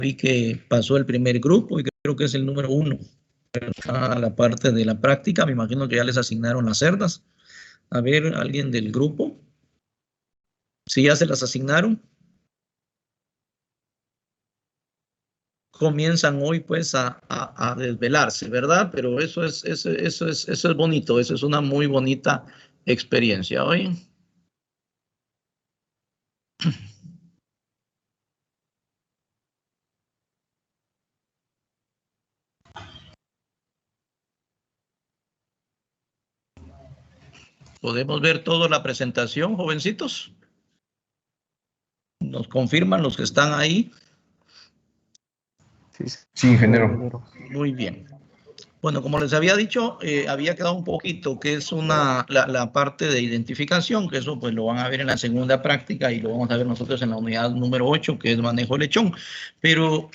vi que pasó el primer grupo y creo que es el número 1. A la parte de la práctica, me imagino que ya les asignaron las cerdas. A ver, alguien del grupo. Si ya se las asignaron. Comienzan hoy pues a desvelarse, ¿verdad? Pero eso es bonito, eso es una muy bonita experiencia hoy. ¿Podemos ver toda la presentación, jovencitos? ¿Nos confirman los que están ahí? Sí, ingeniero. Muy bien. Bueno, como les había dicho, había quedado un poquito, que es la parte de identificación, que eso pues lo van a ver en la segunda práctica y lo vamos a ver nosotros en la unidad número 8, que es manejo de lechón. Pero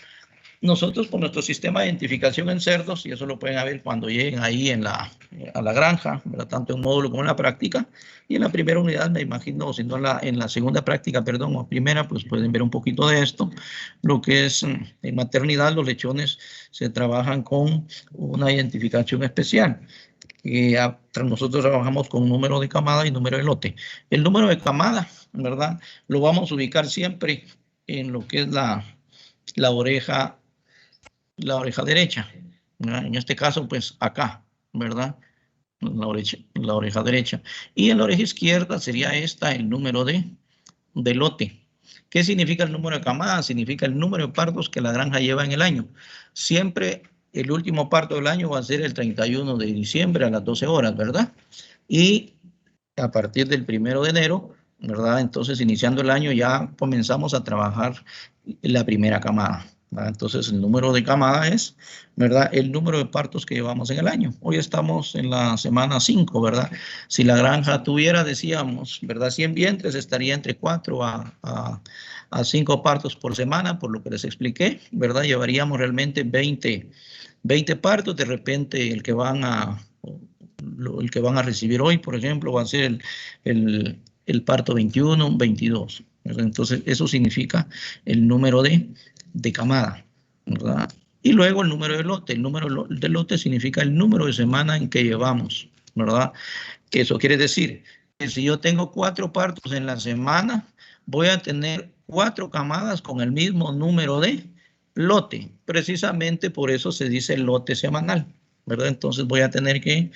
nosotros con nuestro sistema de identificación en cerdos, y eso lo pueden ver cuando lleguen ahí a la granja, ¿verdad? Tanto en módulo como en la práctica, y en la primera unidad me imagino, si no en la segunda práctica, perdón, o primera, pues pueden ver un poquito de esto. Lo que es en maternidad, los lechones se trabajan con una identificación especial. Nosotros trabajamos con número de camada y número de lote. El número de camada, ¿verdad? Lo vamos a ubicar siempre en lo que es la oreja derecha, ¿verdad? En este caso, pues acá, ¿verdad? La oreja derecha. Y en la oreja izquierda sería el número de lote. ¿Qué significa el número de camadas? Significa el número de partos que la granja lleva en el año. Siempre el último parto del año va a ser el 31 de diciembre a las 12 horas, ¿verdad? Y a partir del 1 de enero, ¿verdad? Entonces, iniciando el año ya comenzamos a trabajar la primera camada, ¿verdad? Entonces, el número de camada es, ¿verdad? El número de partos que llevamos en el año. Hoy estamos en la semana 5, ¿verdad? Si la granja tuviera, decíamos, ¿verdad? 100 vientres, estaría entre 4 a 5 partos por semana, por lo que les expliqué, ¿verdad? Llevaríamos realmente 20 partos. De repente, el que van a recibir hoy, por ejemplo, va a ser el parto 21, 22. ¿Verdad? Entonces, eso significa el número de camada, ¿verdad? Y luego el número de lote. El número de lote significa el número de semana en que llevamos, ¿verdad? Eso quiere decir que si yo tengo 4 partos en la semana, voy a tener 4 camadas con el mismo número de lote. Precisamente por eso se dice lote semanal, ¿verdad? Entonces voy a tener que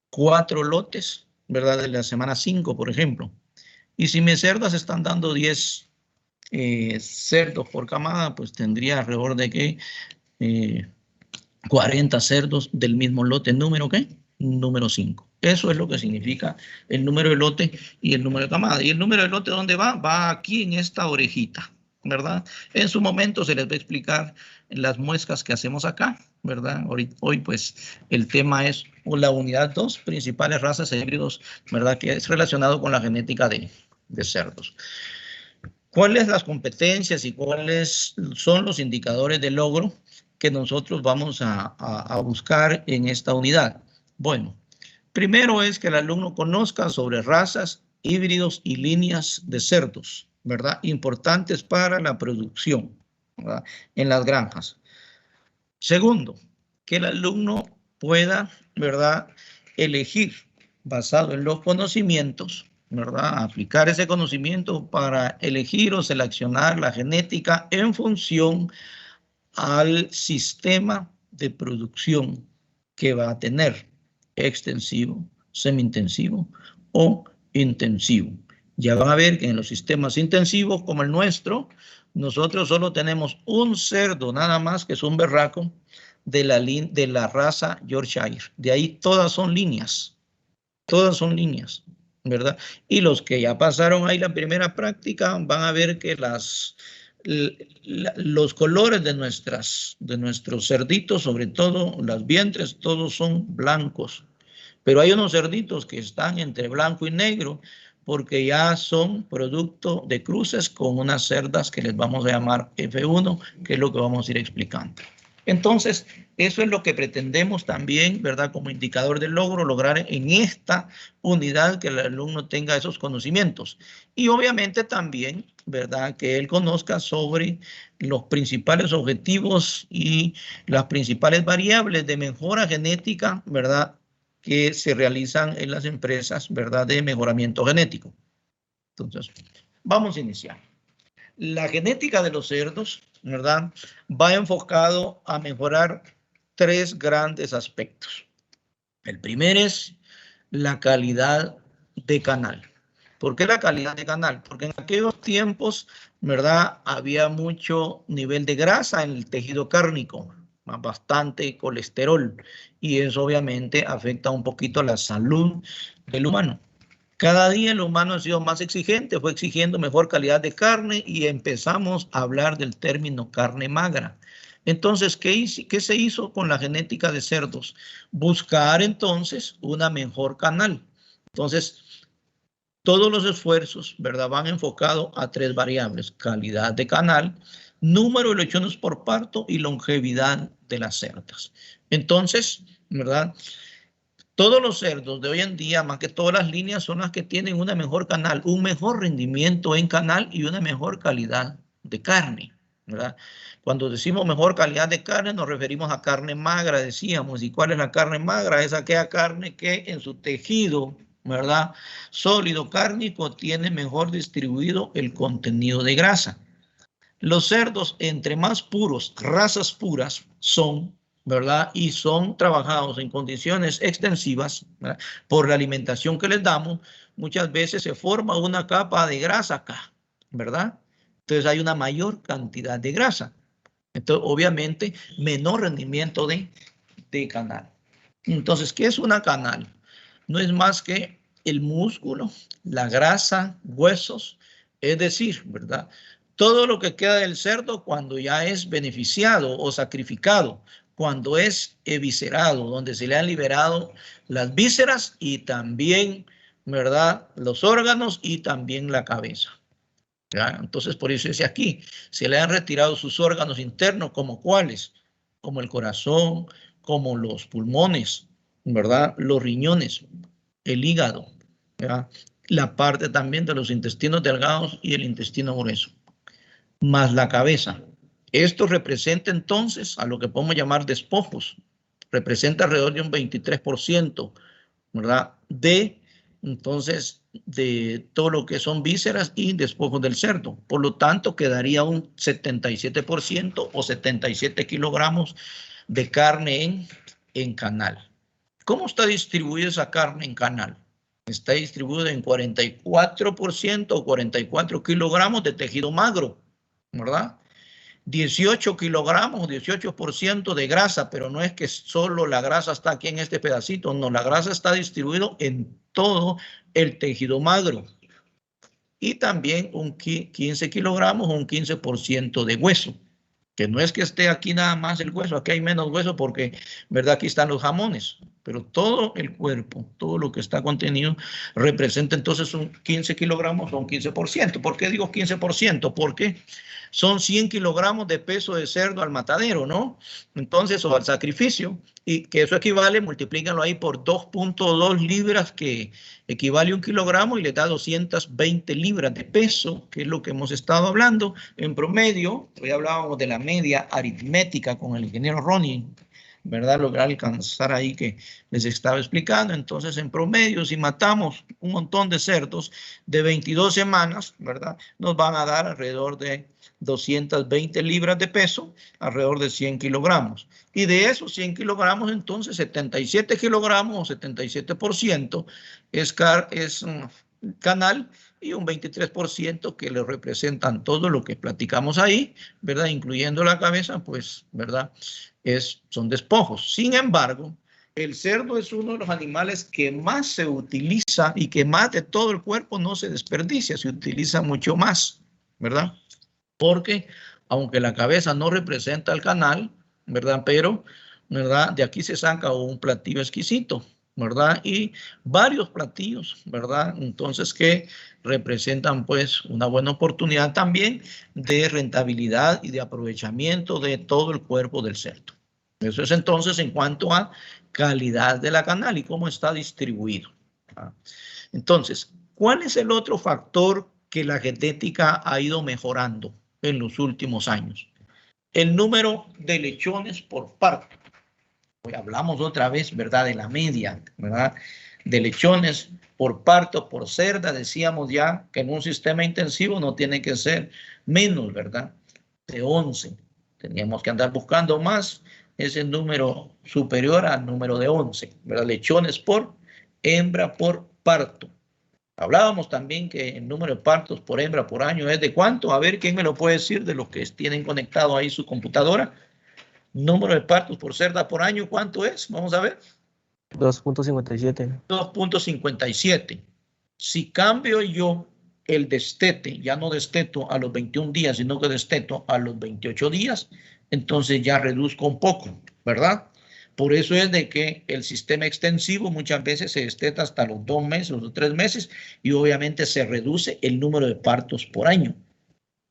4 lotes, ¿verdad? De la semana 5, por ejemplo. Y si mis cerdas están dando 10 cerdos por camada, pues tendría alrededor de que 40 cerdos del mismo lote. ¿Número qué? Número 5. Eso es lo que significa el número de lote y el número de camada. ¿Y el número de lote dónde va? Va aquí en esta orejita, ¿verdad? En su momento se les va a explicar las muestras que hacemos acá, ¿verdad? Hoy pues el tema es la unidad 2, principales razas e híbridos, ¿verdad? Que es relacionado con la genética de cerdos. ¿Cuáles las competencias y cuáles son los indicadores de logro que nosotros vamos a buscar en esta unidad? Bueno, primero es que el alumno conozca sobre razas, híbridos y líneas de cerdos, ¿verdad? Importantes para la producción, ¿verdad? En las granjas. Segundo, que el alumno pueda, ¿verdad?, elegir basado en los conocimientos, ¿verdad?, aplicar ese conocimiento para elegir o seleccionar la genética en función al sistema de producción que va a tener, extensivo, semi-intensivo o intensivo. Ya van a ver que en los sistemas intensivos como el nuestro, nosotros solo tenemos un cerdo nada más, que es un berraco de la raza Yorkshire. De ahí todas son líneas, ¿verdad? Y los que ya pasaron ahí la primera práctica van a ver que los colores de nuestros cerditos, sobre todo las vientres, todos son blancos. Pero hay unos cerditos que están entre blanco y negro porque ya son producto de cruces con unas cerdas que les vamos a llamar F1, que es lo que vamos a ir explicando. Entonces, eso es lo que pretendemos también, ¿verdad? Como indicador de logro, lograr en esta unidad que el alumno tenga esos conocimientos. Y obviamente también, ¿verdad? Que él conozca sobre los principales objetivos y las principales variables de mejora genética, ¿verdad? Que se realizan en las empresas, ¿verdad? De mejoramiento genético. Entonces, vamos a iniciar. La genética de los cerdos, ¿verdad? Va enfocado a mejorar tres grandes aspectos. El primero es la calidad de canal. ¿Por qué la calidad de canal? Porque en aquellos tiempos, ¿verdad? Había mucho nivel de grasa en el tejido cárnico, bastante colesterol, y eso obviamente afecta un poquito la salud del humano. Cada día el humano ha sido más exigente, fue exigiendo mejor calidad de carne y empezamos a hablar del término carne magra. Entonces, ¿qué se hizo con la genética de cerdos? Buscar entonces una mejor canal. Entonces, todos los esfuerzos, ¿verdad? Van enfocados a tres variables: calidad de canal, número de lechones por parto y longevidad de las cerdas. Entonces, ¿verdad? Todos los cerdos de hoy en día, más que todas las líneas, son las que tienen una mejor canal, un mejor rendimiento en canal y una mejor calidad de carne, ¿verdad? Cuando decimos mejor calidad de carne, nos referimos a carne magra, decíamos. ¿Y cuál es la carne magra? Es aquella carne que en su tejido, ¿verdad? Sólido cárnico tiene mejor distribuido el contenido de grasa. Los cerdos, entre más puros, razas puras son, ¿verdad? Y son trabajados en condiciones extensivas, ¿verdad? Por la alimentación que les damos, muchas veces se forma una capa de grasa acá, ¿verdad? Entonces hay una mayor cantidad de grasa. Entonces, obviamente, menor rendimiento de canal. Entonces, ¿qué es una canal? No es más que el músculo, la grasa, huesos, es decir, ¿verdad? Todo lo que queda del cerdo cuando ya es beneficiado o sacrificado, cuando es eviscerado, donde se le han liberado las vísceras y también, ¿verdad? Los órganos y también la cabeza. ¿Ya? Entonces, por eso dice aquí, se le han retirado sus órganos internos, como cuáles, como el corazón, como los pulmones, ¿verdad? Los riñones, el hígado, ¿verdad? La parte también de los intestinos delgados y el intestino grueso, más la cabeza. Esto representa entonces a lo que podemos llamar despojos, representa alrededor de un 23%, ¿verdad? Entonces, de todo lo que son vísceras y despojos del cerdo. Por lo tanto, quedaría un 77% o 77 kilogramos de carne en canal. ¿Cómo está distribuida esa carne en canal? Está distribuida en 44% o 44 kilogramos de tejido magro, ¿verdad? 18 kilogramos, 18% de grasa, pero no es que solo la grasa está aquí en este pedacito, no, la grasa está distribuida en todo el tejido magro. Y también un 15 kilogramos o un 15% de hueso, que no es que esté aquí nada más el hueso, aquí hay menos hueso porque, ¿verdad? Aquí están los jamones, pero todo el cuerpo, todo lo que está contenido, representa entonces un 15 kilogramos o un 15%. ¿Por qué digo 15%? Porque son 100 kilogramos de peso de cerdo al matadero, ¿no? Entonces, o al sacrificio, y que eso equivale, multiplícanlo ahí por 2.2 libras, que equivale a 1 kilogramo y le da 220 libras de peso, que es lo que hemos estado hablando en promedio. Hoy hablábamos de la media aritmética con el ingeniero Ronnie, ¿verdad? Lograr alcanzar ahí que les estaba explicando. Entonces, en promedio, si matamos un montón de cerdos de 22 semanas, ¿verdad? Nos van a dar alrededor de 220 libras de peso, alrededor de 100 kilogramos. Y de esos 100 kilogramos, entonces, 77 kilogramos o 77% es canal, y un 23% que le representan todo lo que platicamos ahí, ¿verdad? Incluyendo la cabeza, pues, ¿verdad? Son despojos. Sin embargo, el cerdo es uno de los animales que más se utiliza y que más de todo el cuerpo no se desperdicia, se utiliza mucho más, ¿verdad? Porque aunque la cabeza no representa el canal, ¿verdad? Pero, ¿verdad? De aquí se saca un platillo exquisito, ¿verdad? Y varios platillos, ¿verdad? Entonces, que representan pues una buena oportunidad también de rentabilidad y de aprovechamiento de todo el cuerpo del cerdo. Eso es entonces en cuanto a calidad de la canal y cómo está distribuido. Entonces, ¿cuál es el otro factor que la genética ha ido mejorando en los últimos años? El número de lechones por parto. Hoy hablamos otra vez, ¿verdad? De la media, ¿verdad? De lechones por parto, por cerda. Decíamos ya que en un sistema intensivo no tiene que ser menos, ¿verdad? De 11. Teníamos que andar buscando más ese número superior al número de 11, ¿verdad? Lechones por hembra por parto. Hablábamos también que el número de partos por hembra por año es de cuánto. A ver, ¿quién me lo puede decir de los que tienen conectado ahí su computadora? Número de partos por cerda por año, ¿cuánto es? Vamos a ver. 2.57. 2.57. Si cambio yo el destete, ya no desteto a los 21 días, sino que desteto a los 28 días, entonces ya reduzco un poco, ¿verdad? Por eso es de que el sistema extensivo muchas veces se desteta hasta los 2 meses, los 3 meses, y obviamente se reduce el número de partos por año,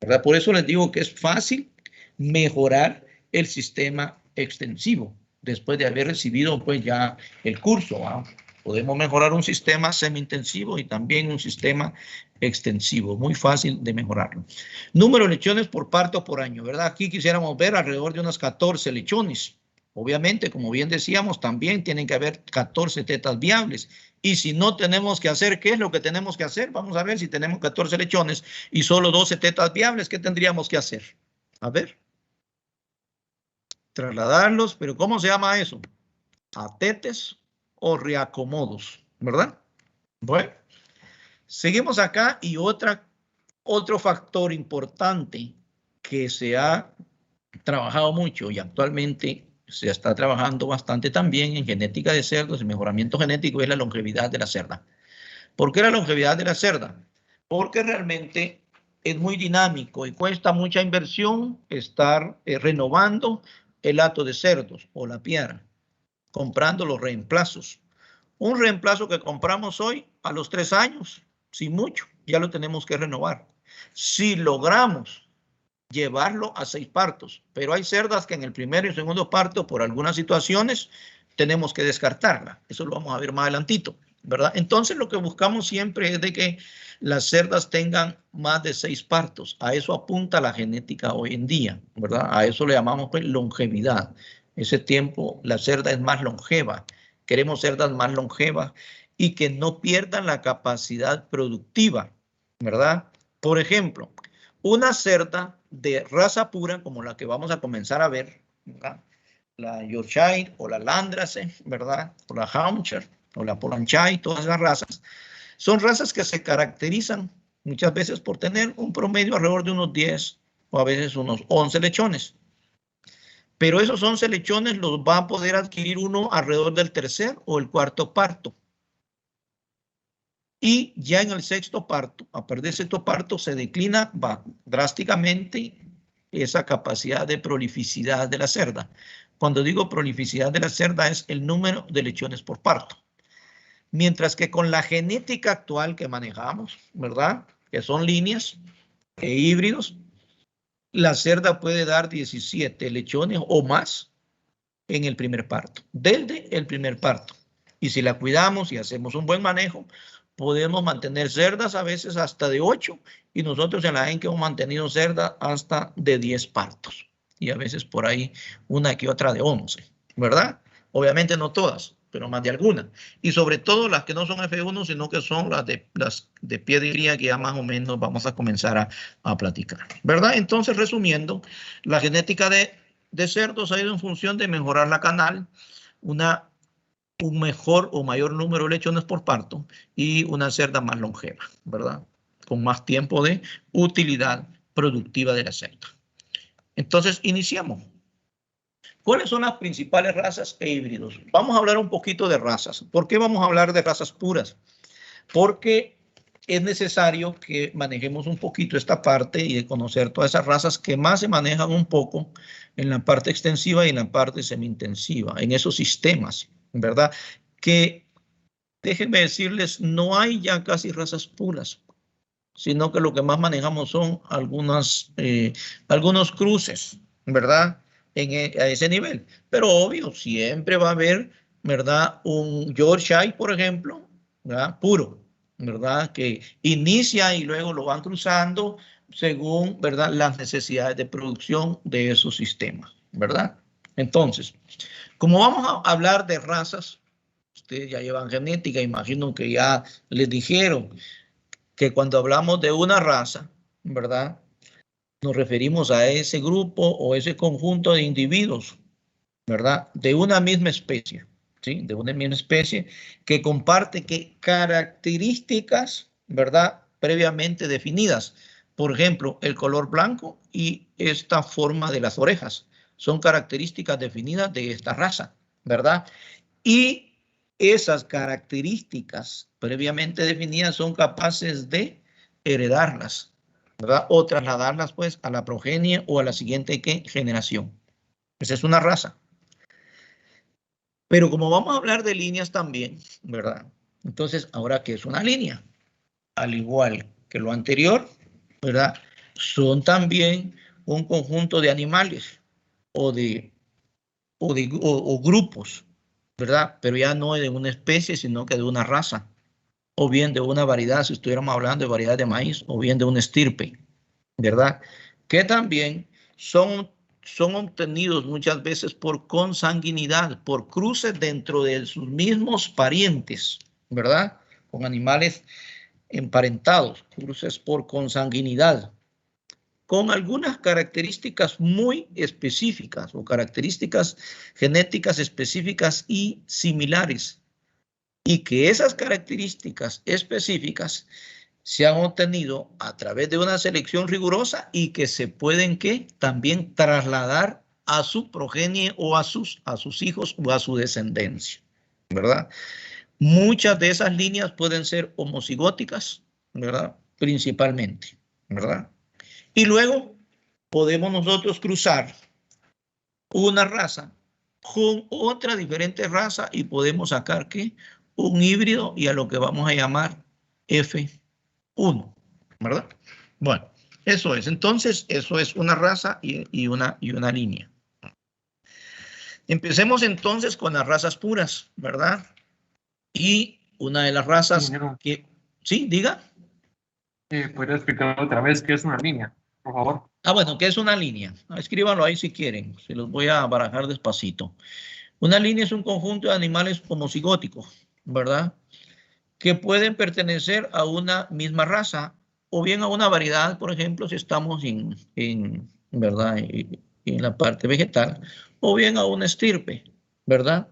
¿verdad? Por eso les digo que es fácil mejorar el sistema extensivo después de haber recibido pues ya el curso, ¿va? Podemos mejorar un sistema semi-intensivo y también un sistema extensivo. Muy fácil de mejorarlo. Número de lechones por parto por año, ¿verdad? Aquí quisiéramos ver alrededor de unas 14 lechones. Obviamente, como bien decíamos, también tienen que haber 14 tetas viables. Y si no tenemos que hacer, ¿qué es lo que tenemos que hacer? Vamos a ver si tenemos 14 lechones y solo 12 tetas viables, ¿qué tendríamos que hacer? A ver. Trasladarlos, pero ¿cómo se llama eso? Atetes o reacomodos, ¿verdad? Bueno, seguimos acá y otro factor importante que se ha trabajado mucho y actualmente se está trabajando bastante también en genética de cerdos, en mejoramiento genético, es la longevidad de la cerda. ¿Por qué la longevidad de la cerda? Porque realmente es muy dinámico y cuesta mucha inversión estar renovando el hato de cerdos o la piara, comprando los reemplazos. Un reemplazo que compramos hoy a los 3 años, sin mucho, ya lo tenemos que renovar. Si logramos llevarlo a 6 partos, pero hay cerdas que en el primero y segundo parto, por algunas situaciones, tenemos que descartarla. Eso lo vamos a ver más adelantito, ¿verdad? Entonces lo que buscamos siempre es de que las cerdas tengan más de 6 partos. A eso apunta la genética hoy en día, ¿verdad? A eso le llamamos pues longevidad. Ese tiempo la cerda es más longeva. Queremos cerdas más longevas y que no pierdan la capacidad productiva, ¿verdad? Por ejemplo, una cerda de raza pura, como la que vamos a comenzar a ver, ¿verdad? La Yorkshire o la Landrace, ¿verdad? O la Hampshire o la Polanchai, todas esas razas, son razas que se caracterizan muchas veces por tener un promedio alrededor de unos 10 o a veces unos 11 lechones. Pero esos 11 lechones los va a poder adquirir uno alrededor del tercer o el cuarto parto. Y ya en el sexto parto, a partir del sexto parto, se declina drásticamente esa capacidad de prolificidad de la cerda. Cuando digo prolificidad de la cerda es el número de lechones por parto. Mientras que con la genética actual que manejamos, ¿verdad? Que son líneas e híbridos, la cerda puede dar 17 lechones o más en el primer parto, desde el primer parto. Y si la cuidamos y hacemos un buen manejo, podemos mantener cerdas a veces hasta de 8 y nosotros en la ENCE hemos mantenido cerdas hasta de 10 partos y a veces por ahí una que otra de 11, ¿verdad? Obviamente no todas, pero más de algunas. Y sobre todo las que no son F1, sino que son las de pie de cría que ya más o menos vamos a comenzar a platicar, ¿verdad? Entonces, resumiendo, la genética de cerdos ha ido en función de mejorar la canal, un mejor o mayor número de lechones por parto y una cerda más longeva, ¿verdad? Con más tiempo de utilidad productiva de la cerda. Entonces, iniciamos. ¿Cuáles son las principales razas e híbridos? Vamos a hablar un poquito de razas. ¿Por qué vamos a hablar de razas puras? Porque es necesario que manejemos un poquito esta parte y de conocer todas esas razas que más se manejan un poco en la parte extensiva y en la parte semi-intensiva, en esos sistemas, ¿verdad? Que, déjenme decirles, no hay ya casi razas puras, sino que lo que más manejamos son algunos cruces, ¿verdad? a ese nivel. Pero obvio, siempre va a haber, ¿verdad? Un Yorkshire, por ejemplo, ¿verdad? Puro, ¿verdad? Que inicia y luego lo van cruzando según, ¿verdad? Las necesidades de producción de esos sistemas, ¿verdad? Entonces, como vamos a hablar de razas, ustedes ya llevan genética, imagino que ya les dijeron que cuando hablamos de una raza, ¿verdad? Nos referimos a ese grupo o ese conjunto de individuos, ¿verdad? De una misma especie, ¿sí? De una misma especie que comparte ¿qué? Características, ¿verdad? Previamente definidas. Por ejemplo, el color blanco y esta forma de las orejas son características definidas de esta raza, ¿verdad? Y esas características previamente definidas son capaces de heredarlas, ¿verdad? O trasladarlas pues a la progenie o a la siguiente ¿qué? Generación. Esa es una raza. Pero como vamos a hablar de líneas también, ¿verdad? Entonces, ahora, ¿qué es una línea? Al igual que lo anterior, ¿verdad? Son también un conjunto de animales o grupos, ¿verdad? Pero ya no de una especie, sino que de una raza, o bien de una variedad, si estuviéramos hablando de variedad de maíz, o bien de un estirpe, ¿verdad? Que también son obtenidos muchas veces por consanguinidad, por cruces dentro de sus mismos parientes, ¿verdad? Con animales emparentados, cruces por consanguinidad, con algunas características muy específicas o características genéticas específicas y similares, y que esas características específicas se han obtenido a través de una selección rigurosa y que se pueden ¿qué? También trasladar a su progenie o a sus hijos o a su descendencia, ¿verdad? Muchas de esas líneas pueden ser homocigóticas, ¿verdad? Principalmente, ¿verdad? Y luego podemos nosotros cruzar una raza con otra diferente raza y podemos sacar ¿qué? Un híbrido y a lo que vamos a llamar F1, ¿verdad? Bueno, eso es. Entonces, eso es una raza y una línea. Empecemos entonces con las razas puras, ¿verdad? Y una de las razas que... ¿Sí? Diga. ¿Podría explicar otra vez qué es una línea, por favor? Bueno, ¿qué es una línea? Escríbanlo ahí si quieren. Se los voy a barajar despacito. Una línea es un conjunto de animales homocigóticos, ¿verdad? Que pueden pertenecer a una misma raza o bien a una variedad, por ejemplo, si estamos ¿verdad? En la parte vegetal, o bien a una estirpe, ¿verdad?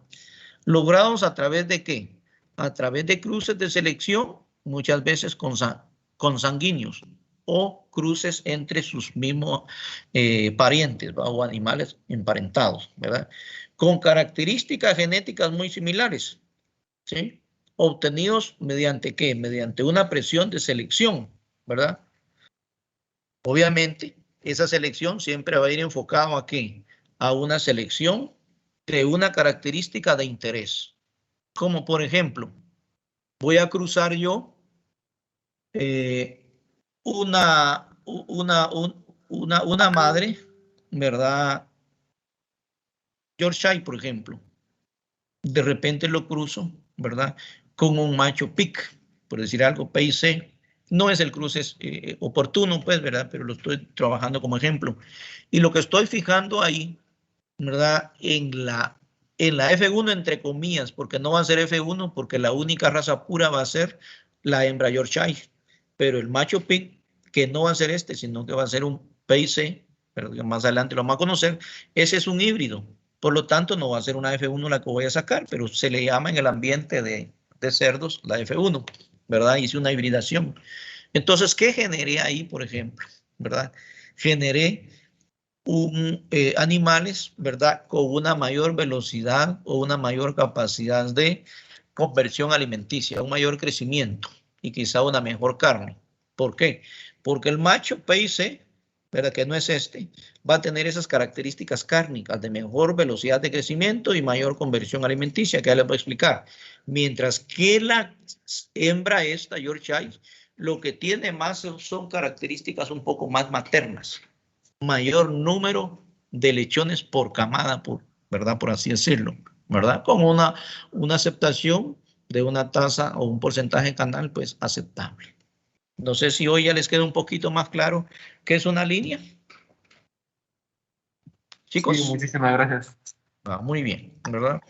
Logrados a través de ¿qué? A través de cruces de selección, muchas veces consanguíneos, o cruces entre sus mismos parientes, ¿verdad? O animales emparentados, ¿verdad? Con características genéticas muy similares, ¿sí? Obtenidos mediante ¿qué? Mediante una presión de selección, ¿verdad? Obviamente, esa selección siempre va a ir enfocado a ¿qué? A una selección de una característica de interés. Como por ejemplo, voy a cruzar yo una madre, ¿verdad? Yorkshire, por ejemplo. De repente lo cruzo, ¿verdad? Con un macho pic, por decir algo, PIC. No es el cruce oportuno, pues, ¿verdad? Pero lo estoy trabajando como ejemplo. Y lo que estoy fijando ahí, ¿verdad? En la F1, entre comillas, porque no va a ser F1, porque la única raza pura va a ser la hembra Yorkshire. Pero el macho pic, que no va a ser este, sino que va a ser un PIC, pero que más adelante lo vamos a conocer, ese es un híbrido. Por lo tanto, no va a ser una F1 la que voy a sacar, pero se le llama en el ambiente de cerdos la F1, ¿verdad? Hice una hibridación. Entonces, ¿qué generé ahí, por ejemplo? ¿Verdad? Generé animales, ¿verdad? Con una mayor velocidad o una mayor capacidad de conversión alimenticia, un mayor crecimiento y quizá una mejor carne. ¿Por qué? Porque el macho PIC, ¿verdad? Que no es este, va a tener esas características cárnicas de mejor velocidad de crecimiento y mayor conversión alimenticia, que ya les voy a explicar. Mientras que la hembra esta, Yorkshire, lo que tiene más son características un poco más maternas. Mayor número de lechones por camada, ¿verdad? Por así decirlo, ¿verdad? Con una aceptación de una tasa o un porcentaje canal, pues aceptable. No sé si hoy ya les queda un poquito más claro qué es una línea. Chicos. Sí, muchísimas gracias. Muy bien, ¿verdad?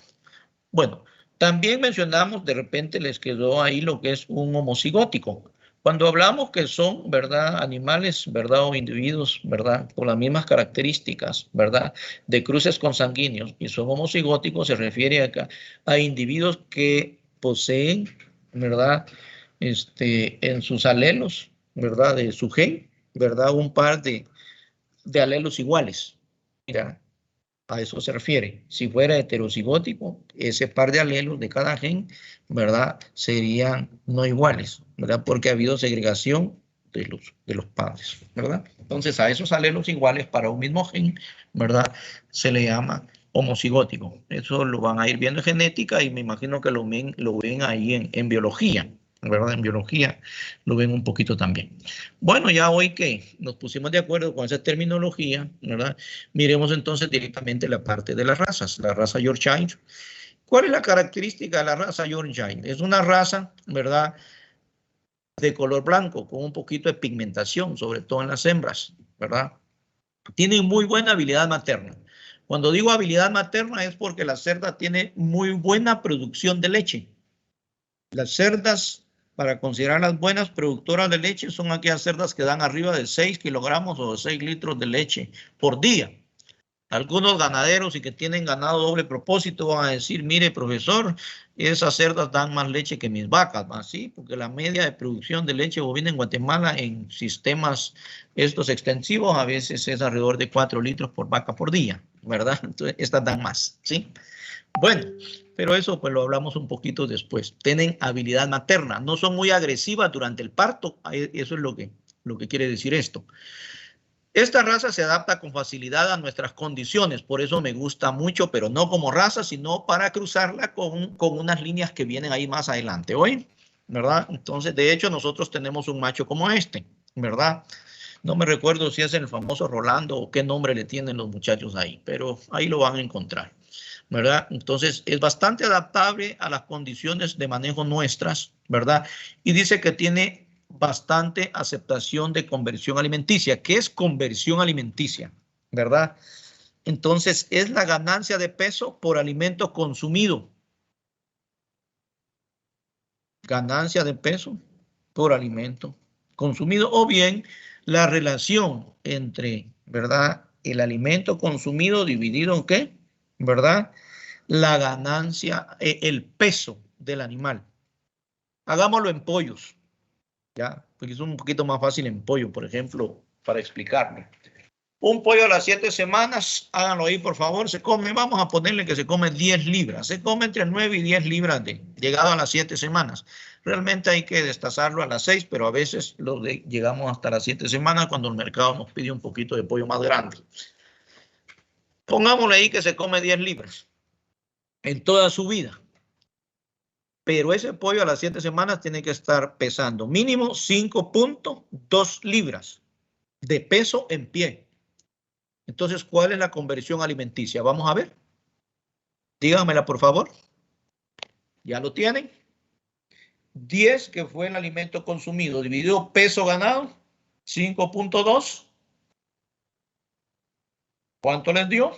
Bueno, también mencionamos, de repente les quedó ahí lo que es un homocigótico. Cuando hablamos que son, ¿verdad? Animales, ¿verdad? O individuos, ¿verdad? Con las mismas características, ¿verdad? De cruces consanguíneos y son homocigóticos, se refiere acá a individuos que poseen, ¿verdad? En sus alelos, ¿verdad? De su gen, ¿verdad? Un par de alelos iguales. Mira, a eso se refiere. Si fuera heterocigótico, ese par de alelos de cada gen, ¿verdad? Serían no iguales, ¿verdad? Porque ha habido segregación de los padres, ¿verdad? Entonces, a esos alelos iguales para un mismo gen, ¿verdad? Se le llama homocigótico. Eso lo van a ir viendo en genética y me imagino que lo ven ahí en biología, ¿verdad? En biología lo ven un poquito también. Bueno, ya hoy que nos pusimos de acuerdo con esa terminología, ¿verdad? Miremos entonces directamente la parte de las razas, la raza Yorkshire. ¿Cuál es la característica de la raza Yorkshire? Es una raza, ¿verdad?, de color blanco, con un poquito de pigmentación, sobre todo en las hembras, ¿verdad? Tienen muy buena habilidad materna. Cuando digo habilidad materna es porque la cerda tiene muy buena producción de leche. Las cerdas, para considerarlas buenas productoras de leche, son aquellas cerdas que dan arriba de 6 kilogramos o 6 litros de leche por día. Algunos ganaderos y que tienen ganado doble propósito van a decir, mire, profesor, esas cerdas dan más leche que mis vacas, ¿sí? Porque la media de producción de leche bovina en Guatemala en sistemas estos extensivos a veces es alrededor de 4 litros por vaca por día, ¿verdad? Entonces, estas dan más, ¿sí? Bueno, pero eso pues lo hablamos un poquito después. Tienen habilidad materna, no son muy agresivas durante el parto, eso es lo que quiere decir esto. Esta raza se adapta con facilidad a nuestras condiciones, por eso me gusta mucho, pero no como raza, sino para cruzarla con unas líneas que vienen ahí más adelante, ¿oye? ¿Verdad? Entonces, de hecho, nosotros tenemos un macho como este, ¿verdad? No me recuerdo si es el famoso Rolando o qué nombre le tienen los muchachos ahí, pero ahí lo van a encontrar, ¿verdad? Entonces, es bastante adaptable a las condiciones de manejo nuestras, ¿verdad? Y dice que tiene bastante aceptación de conversión alimenticia. ¿Qué es conversión alimenticia? ¿Verdad? Entonces, es la ganancia de peso por alimento consumido. Ganancia de peso por alimento consumido, o bien la relación entre, ¿verdad?, el alimento consumido dividido en ¿qué? ¿Verdad? La ganancia, el peso del animal. Hagámoslo en pollos, ¿ya? Porque es un poquito más fácil en pollo, por ejemplo, para explicarme. Un pollo a las 7 semanas, háganlo ahí por favor, se come, vamos a ponerle que se come 10 libras, se come entre 9 y 10 libras llegado a las 7 semanas. Realmente hay que destazarlo a las 6, pero a veces llegamos hasta las 7 semanas cuando el mercado nos pide un poquito de pollo más grande. Pongámosle ahí que se come 10 libras en toda su vida. Pero ese pollo a las 7 semanas tiene que estar pesando mínimo 5.2 libras de peso en pie. Entonces, ¿cuál es la conversión alimenticia? Vamos a ver. Díganmela, por favor. ¿Ya lo tienen? 10, que fue el alimento consumido, dividido peso ganado, 5.2. ¿Cuánto les dio?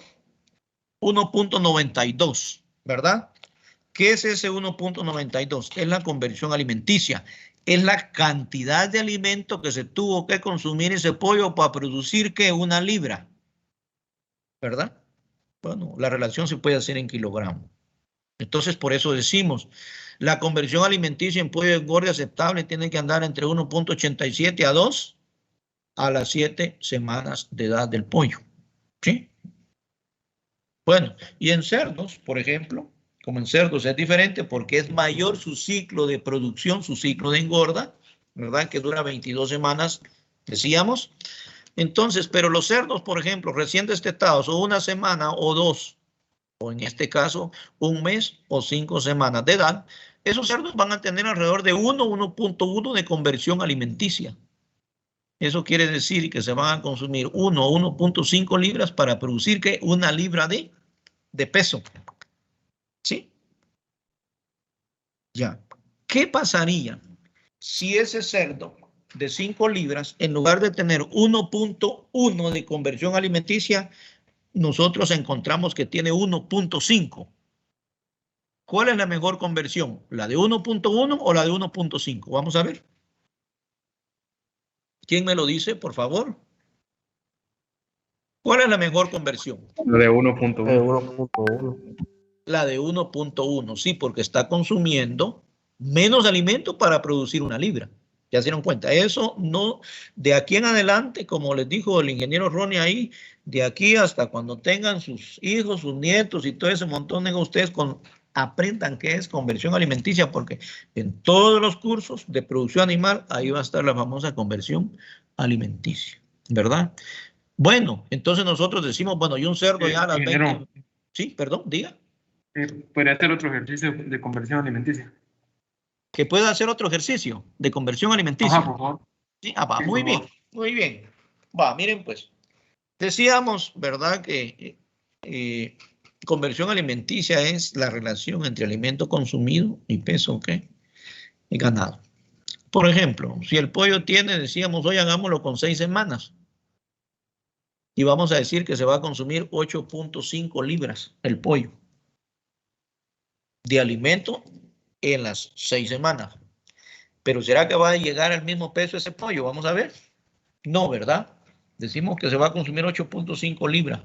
1.92, ¿verdad? ¿Qué es ese 1.92? Es la conversión alimenticia. Es la cantidad de alimento que se tuvo que consumir ese pollo para producir, ¿qué? Una libra, ¿verdad? Bueno, la relación se puede hacer en kilogramos. Entonces, por eso decimos, la conversión alimenticia en pollo de engorde aceptable tiene que andar entre 1.87 a 2 a las 7 semanas de edad del pollo. ¿Sí? Bueno, y en cerdos, por ejemplo, como en cerdos es diferente porque es mayor su ciclo de producción, su ciclo de engorda, ¿verdad? Que dura 22 semanas, decíamos. Entonces, pero los cerdos, por ejemplo, recién destetados, o una semana o dos, o en este caso, un mes o 5 semanas de edad, esos cerdos van a tener alrededor de 1.1 de conversión alimenticia. Eso quiere decir que se van a consumir 1 o 1.5 libras para producir ¿qué? Una libra de peso. ¿Sí? Ya. ¿Qué pasaría si ese cerdo de 5 libras, en lugar de tener 1.1 de conversión alimenticia, nosotros encontramos que tiene 1.5? ¿Cuál es la mejor conversión? ¿La de 1.1 o la de 1.5? Vamos a ver. ¿Quién me lo dice, por favor? ¿Cuál es la mejor conversión? La de 1.1. 1.1. La de 1.1, sí, porque está consumiendo menos alimento para producir una libra. ¿Ya se dieron cuenta? Eso no, de aquí en adelante, como les dijo el ingeniero Ronnie ahí, de aquí hasta cuando tengan sus hijos, sus nietos y todo ese montón de ustedes aprendan qué es conversión alimenticia, porque en todos los cursos de producción animal, ahí va a estar la famosa conversión alimenticia, ¿verdad? Bueno, entonces nosotros decimos, bueno, y un cerdo ya a las 20... Sí, perdón, diga. Podría hacer otro ejercicio de conversión alimenticia. Que pueda hacer otro ejercicio de conversión alimenticia. Ajá, por favor. Sí, va, Sí, muy por bien, favor. muy bien. Va, miren pues, decíamos, ¿verdad? Que conversión alimenticia es la relación entre alimento consumido y peso, ¿qué? Y ganado. Por ejemplo, si el pollo tiene, decíamos, hoy hagámoslo con 6 semanas. Y vamos a decir que se va a consumir 8.5 libras el pollo de alimento en las 6 semanas. Pero ¿será que va a llegar al mismo peso ese pollo? Vamos a ver. No, ¿verdad? Decimos que se va a consumir 8.5 libras.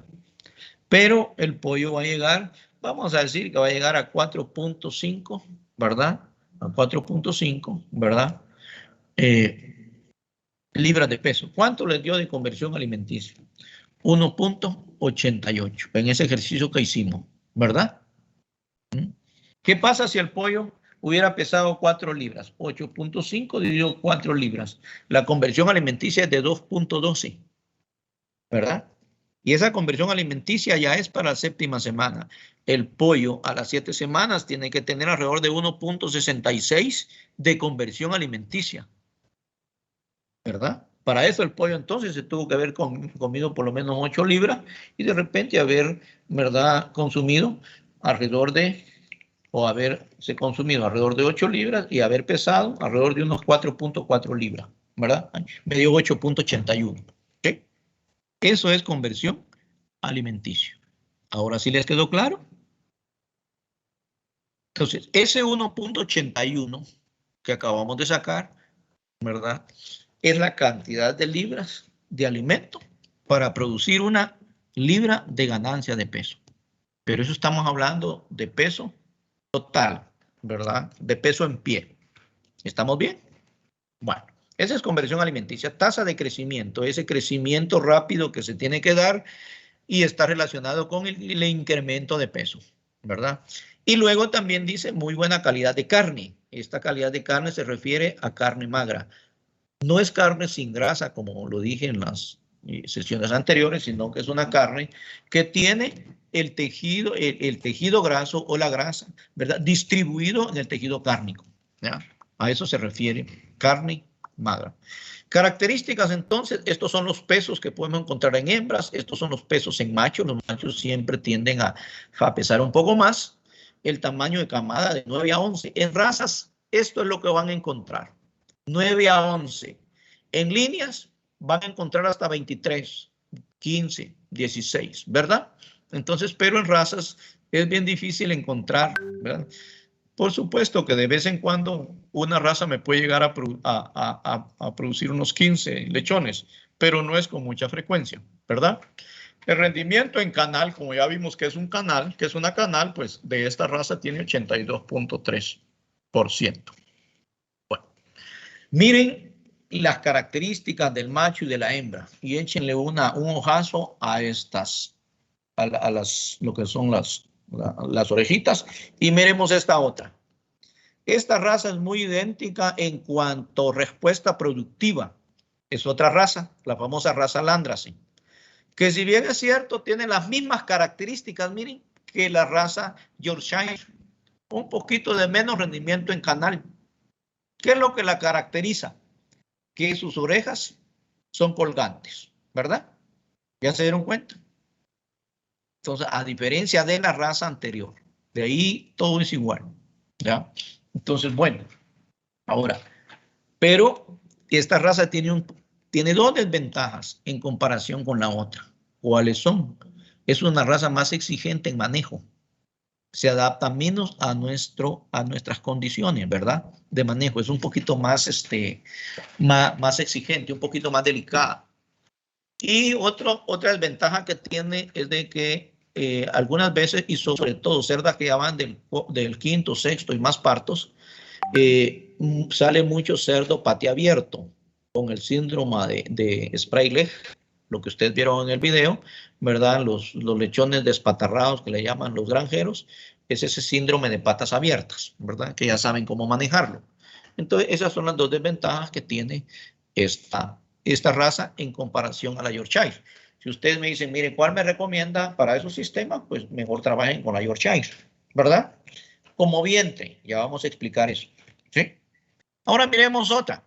Pero el pollo va a llegar, vamos a decir que va a llegar a 4.5, ¿verdad? A 4.5, ¿verdad? Libras de peso. ¿Cuánto les dio de conversión alimenticia? 1.88 en ese ejercicio que hicimos, ¿verdad? ¿Qué pasa si el pollo hubiera pesado 4 libras? 8.5 dividido 4 libras. La conversión alimenticia es de 2.12, ¿verdad? Y esa conversión alimenticia ya es para la 7ª semana. El pollo a las 7 semanas tiene que tener alrededor de 1.66 de conversión alimenticia, ¿verdad? Para eso el pollo entonces se tuvo que haber comido por lo menos 8 libras y de repente haber, ¿verdad?, consumido alrededor de, o haberse consumido alrededor de 8 libras y haber pesado alrededor de unos 4.4 libras, ¿verdad? Me dio 8.81. ¿Sí? Eso es conversión alimenticia. ¿Ahora sí les quedó claro? Entonces, ese 1.81 que acabamos de sacar, ¿verdad?, es la cantidad de libras de alimento para producir una libra de ganancia de peso. Pero eso estamos hablando de peso total, ¿verdad? De peso en pie. ¿Estamos bien? Bueno, esa es conversión alimenticia. Tasa de crecimiento, ese crecimiento rápido que se tiene que dar y está relacionado con el incremento de peso, ¿verdad? Y luego también dice muy buena calidad de carne. Esta calidad de carne se refiere a carne magra. No es carne sin grasa, como lo dije en las sesiones anteriores, sino que es una carne que tiene el tejido graso o la grasa, ¿verdad?, distribuido en el tejido cárnico, ¿ya? A eso se refiere carne magra. Características, entonces, estos son los pesos que podemos encontrar en hembras, estos son los pesos en machos. Los machos siempre tienden a pesar un poco más. El tamaño de camada de 9 a 11. En razas, esto es lo que van a encontrar. 9 a 11. En líneas van a encontrar hasta 23, 15, 16, ¿verdad? Entonces, pero en razas es bien difícil encontrar, ¿verdad? Por supuesto que de vez en cuando una raza me puede llegar a producir unos 15 lechones, pero no es con mucha frecuencia, ¿verdad? El rendimiento en canal, como ya vimos que es un canal, que es una canal, pues de esta raza tiene 82.3%. Bueno, miren las características del macho y de la hembra y échenle un ojazo a estas, a las, lo que son las orejitas, y miremos esta otra. Esta raza es muy idéntica en cuanto a respuesta productiva. Es otra raza, la famosa raza Landrace, que si bien es cierto, tiene las mismas características, miren, que la raza Yorkshire, un poquito de menos rendimiento en canal. ¿Qué es lo que la caracteriza? Que sus orejas son colgantes, ¿verdad? ¿Ya se dieron cuenta? Entonces, a diferencia de la raza anterior, de ahí todo es igual, ¿ya? Entonces, bueno, ahora, pero esta raza tiene dos desventajas en comparación con la otra. ¿Cuáles son? Es una raza más exigente en manejo. Se adapta menos a nuestras condiciones, ¿verdad? De manejo. Es un poquito más, más exigente, un poquito más delicada. Y otra desventaja que tiene es de que algunas veces, y sobre todo cerdas que ya van del quinto, sexto y más partos, sale mucho cerdo pate abierto con el síndrome de Sprague, lo que ustedes vieron en el video, ¿verdad? Los lechones despatarrados que le llaman los granjeros, es ese síndrome de patas abiertas, ¿verdad? Que ya saben cómo manejarlo. Entonces, esas son las dos desventajas que tiene esta raza en comparación a la Yorkshire. Si ustedes me dicen, mire, ¿cuál me recomienda para esos sistemas? Pues mejor trabajen con la Yorkshire, ¿verdad? Como vientre, ya vamos a explicar eso, ¿sí? Ahora miremos otra.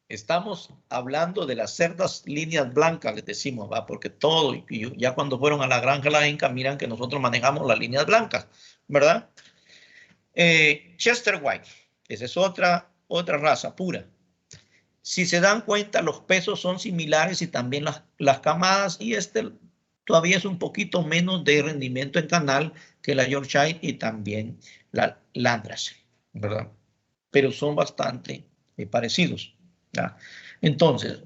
Estamos hablando de las cerdas líneas blancas, les decimos, ¿va? Porque todo, y ya cuando fueron a la granja La Inca, miran que nosotros manejamos las líneas blancas, ¿verdad? Chester White, esa es otra raza pura. Si se dan cuenta, los pesos son similares y también las camadas, y todavía es un poquito menos de rendimiento en canal que la Yorkshire y también la Landrace, ¿verdad? Pero son bastante parecidos, ¿ya? Entonces,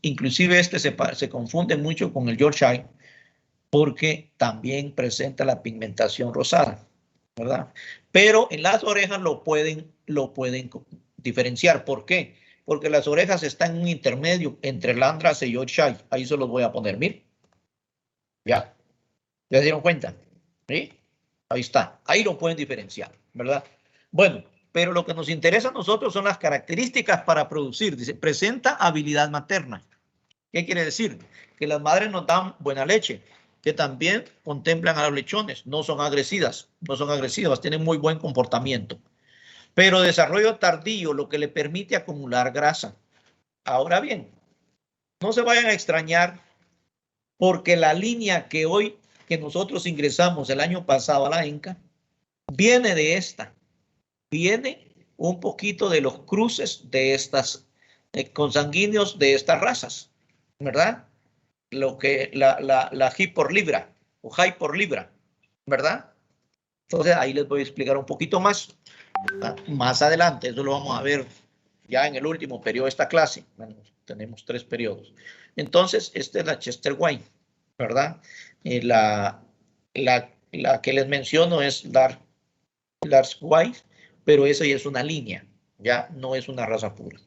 inclusive se confunde mucho con el Yorkshire porque también presenta la pigmentación rosada, ¿verdad? Pero en las orejas lo pueden diferenciar. ¿Por qué? Porque las orejas están en un intermedio entre Landrace y Yorkshire. Ahí se los voy a poner, miren. Ya. ¿Ya se dieron cuenta? ¿Sí? Ahí está. Ahí lo pueden diferenciar, ¿verdad? Bueno, pero lo que nos interesa a nosotros son las características para producir. Dice, presenta habilidad materna. ¿Qué quiere decir? Que las madres nos dan buena leche, que también contemplan a los lechones, no son agresivas, tienen muy buen comportamiento. Pero desarrollo tardío, lo que le permite acumular grasa. Ahora bien, no se vayan a extrañar porque la línea que nosotros ingresamos el año pasado a la Inca, viene de esta. Viene un poquito de los cruces de estas consanguíneos de estas razas, ¿verdad? Lo que la hip por libra o high por libra, ¿verdad? Entonces ahí les voy a explicar un poquito más, ¿verdad? Más adelante. Eso lo vamos a ver ya en el último periodo de esta clase. Bueno, tenemos 3 periodos. Entonces, esta es la Chester White, ¿verdad? La que les menciono es Dark White, pero esa ya es una línea, ya no es una raza pura,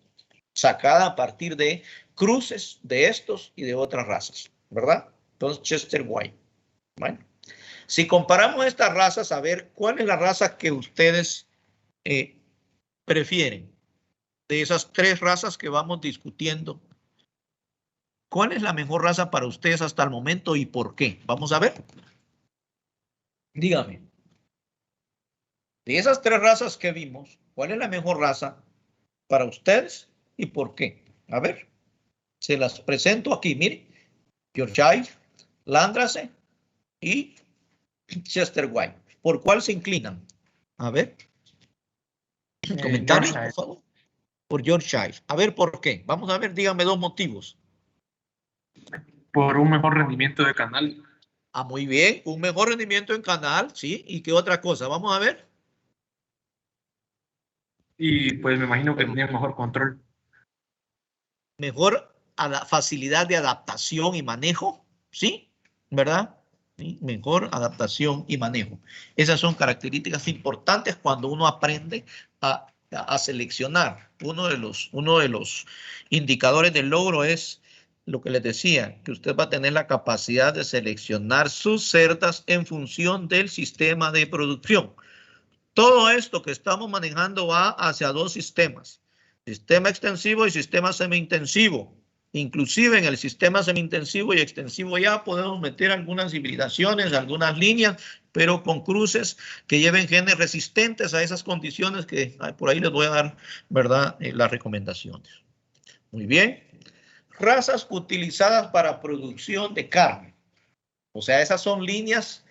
sacada a partir de cruces de estos y de otras razas, ¿verdad? Entonces, Chester White. Bueno, si comparamos estas razas, a ver, ¿cuál es la raza que ustedes prefieren? De esas 3 razas que vamos discutiendo, ¿cuál es la mejor raza para ustedes hasta el momento y por qué? Vamos a ver. Dígame. De esas 3 razas que vimos, ¿cuál es la mejor raza para ustedes y por qué? A ver, se las presento aquí, miren. Yorkshire, Landrace y Chester White. ¿Por cuál se inclinan? A ver. Comentarios, por favor. Por Yorkshire. A ver, ¿por qué? Vamos a ver, díganme 2 motivos. Por un mejor rendimiento de canal. Ah, muy bien. Un mejor rendimiento en canal, ¿sí? ¿Y qué otra cosa? Vamos a ver. Y pues me imagino que tenía mejor control. Mejor facilidad de adaptación y manejo, ¿sí? ¿Verdad? ¿Sí? Mejor adaptación y manejo. Esas son características importantes cuando uno aprende a seleccionar. Uno de los indicadores del logro es lo que les decía, que usted va a tener la capacidad de seleccionar sus cerdas en función del sistema de producción. Todo esto que estamos manejando va hacia 2 sistemas, sistema extensivo y sistema semi-intensivo. Inclusive en el sistema semi-intensivo y extensivo ya podemos meter algunas hibridaciones, algunas líneas, pero con cruces que lleven genes resistentes a esas condiciones que por ahí les voy a dar, ¿verdad? Las recomendaciones. Muy bien. razas utilizadas para producción de carne. O sea, esas son líneas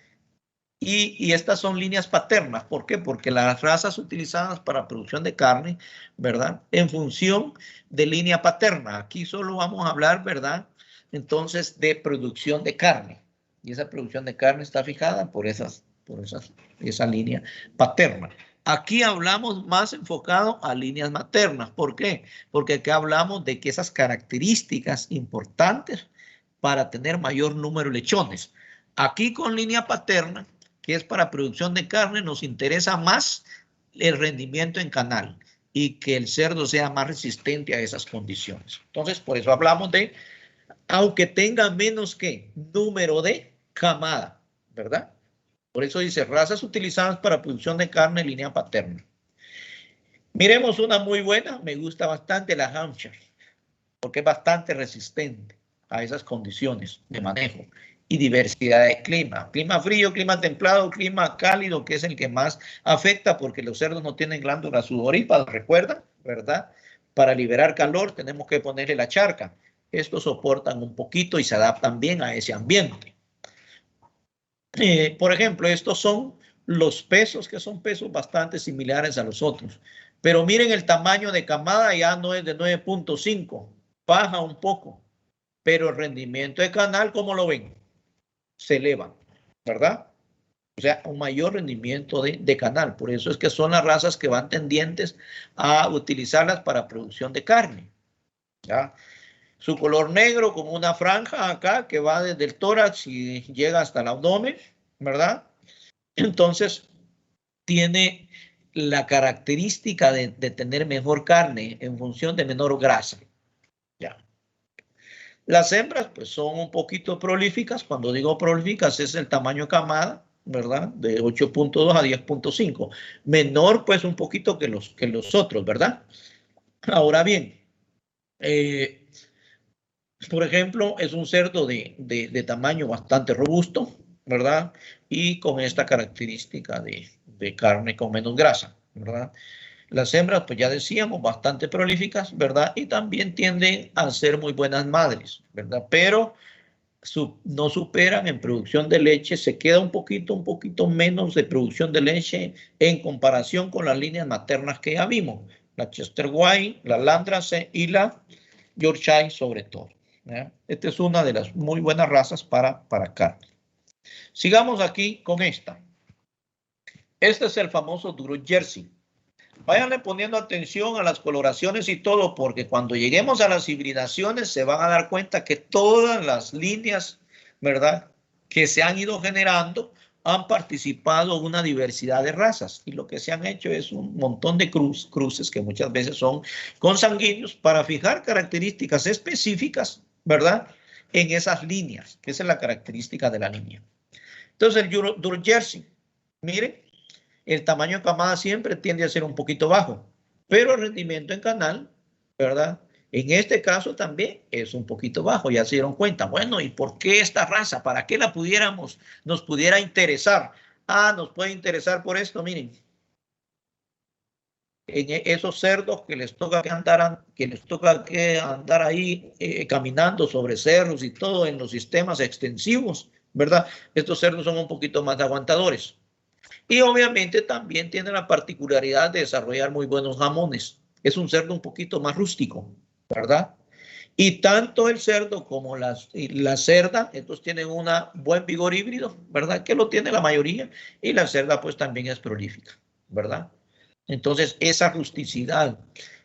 y estas son líneas paternas. ¿Por qué? Porque las razas utilizadas para producción de carne, ¿verdad? En función de línea paterna. Aquí solo vamos a hablar, ¿verdad? Entonces, de producción de carne. Y esa producción de carne está fijada por esa línea paterna. Aquí hablamos más enfocado a líneas maternas. ¿Por qué? Porque aquí hablamos de que esas características importantes para tener mayor número de lechones. Aquí con línea paterna, que es para producción de carne, nos interesa más el rendimiento en canal y que el cerdo sea más resistente a esas condiciones. Entonces, por eso hablamos de, aunque tenga menos que número de camada, ¿verdad? Por eso dice razas utilizadas para producción de carne en línea paterna. Miremos una muy buena, me gusta bastante la Hampshire, porque es bastante resistente a esas condiciones de manejo y diversidad de clima. Clima frío, clima templado, clima cálido, que es el que más afecta porque los cerdos no tienen glándulas sudoríparas, ¿recuerdan? ¿Verdad? Para liberar calor tenemos que ponerle la charca. Estos soportan un poquito y se adaptan bien a ese ambiente. Por ejemplo, estos son los pesos, que son pesos bastante similares a los otros. Pero miren el tamaño de camada, ya no es de 9.5, baja un poco. Pero el rendimiento de canal, ¿cómo lo ven? Se eleva, ¿verdad? O sea, un mayor rendimiento de canal. Por eso es que son las razas que van tendientes a utilizarlas para producción de carne. ¿Ya? Su color negro con una franja acá que va desde el tórax y llega hasta el abdomen, ¿verdad? Entonces, tiene la característica de tener mejor carne en función de menor grasa. Ya. Las hembras, pues, son un poquito prolíficas. Cuando digo prolíficas, es el tamaño de camada, ¿verdad? De 8.2 a 10.5. Menor, pues, un poquito que los otros, ¿verdad? Ahora bien, por ejemplo, es un cerdo de tamaño bastante robusto, ¿verdad? Y con esta característica de carne con menos grasa, ¿verdad? Las hembras, pues ya decíamos, bastante prolíficas, ¿verdad? Y también tienden a ser muy buenas madres, ¿verdad? Pero no superan en producción de leche, se queda un poquito menos de producción de leche en comparación con las líneas maternas que ya vimos, la Chester White, la Landrace y la Yorkshire sobre todo. ¿Ya? Esta es una de las muy buenas razas para carne. Sigamos aquí con esta. Este es el famoso Duro Jersey. Váyanle poniendo atención a las coloraciones y todo, porque cuando lleguemos a las hibridaciones se van a dar cuenta que todas las líneas, ¿verdad?, que se han ido generando han participado en una diversidad de razas. Y lo que se han hecho es un montón de cruces que muchas veces son consanguíneos para fijar características específicas, ¿verdad?, en esas líneas, que esa es la característica de la línea. Entonces, el Duro Jersey, miren, el tamaño de camada siempre tiende a ser un poquito bajo, pero el rendimiento en canal, ¿verdad? En este caso también es un poquito bajo, ya se dieron cuenta. Bueno, ¿y por qué esta raza? ¿Para qué la nos pudiera interesar? Ah, nos puede interesar por esto, miren. En esos cerdos que les toca que andar ahí caminando sobre cerros y todo en los sistemas extensivos, ¿verdad? Estos cerdos son un poquito más aguantadores. Y obviamente también tiene la particularidad de desarrollar muy buenos jamones. Es un cerdo un poquito más rústico, ¿verdad? Y tanto el cerdo como la cerda, estos tienen un buen vigor híbrido, ¿verdad? Que lo tiene la mayoría. Y la cerda pues también es prolífica, ¿verdad? Entonces esa rusticidad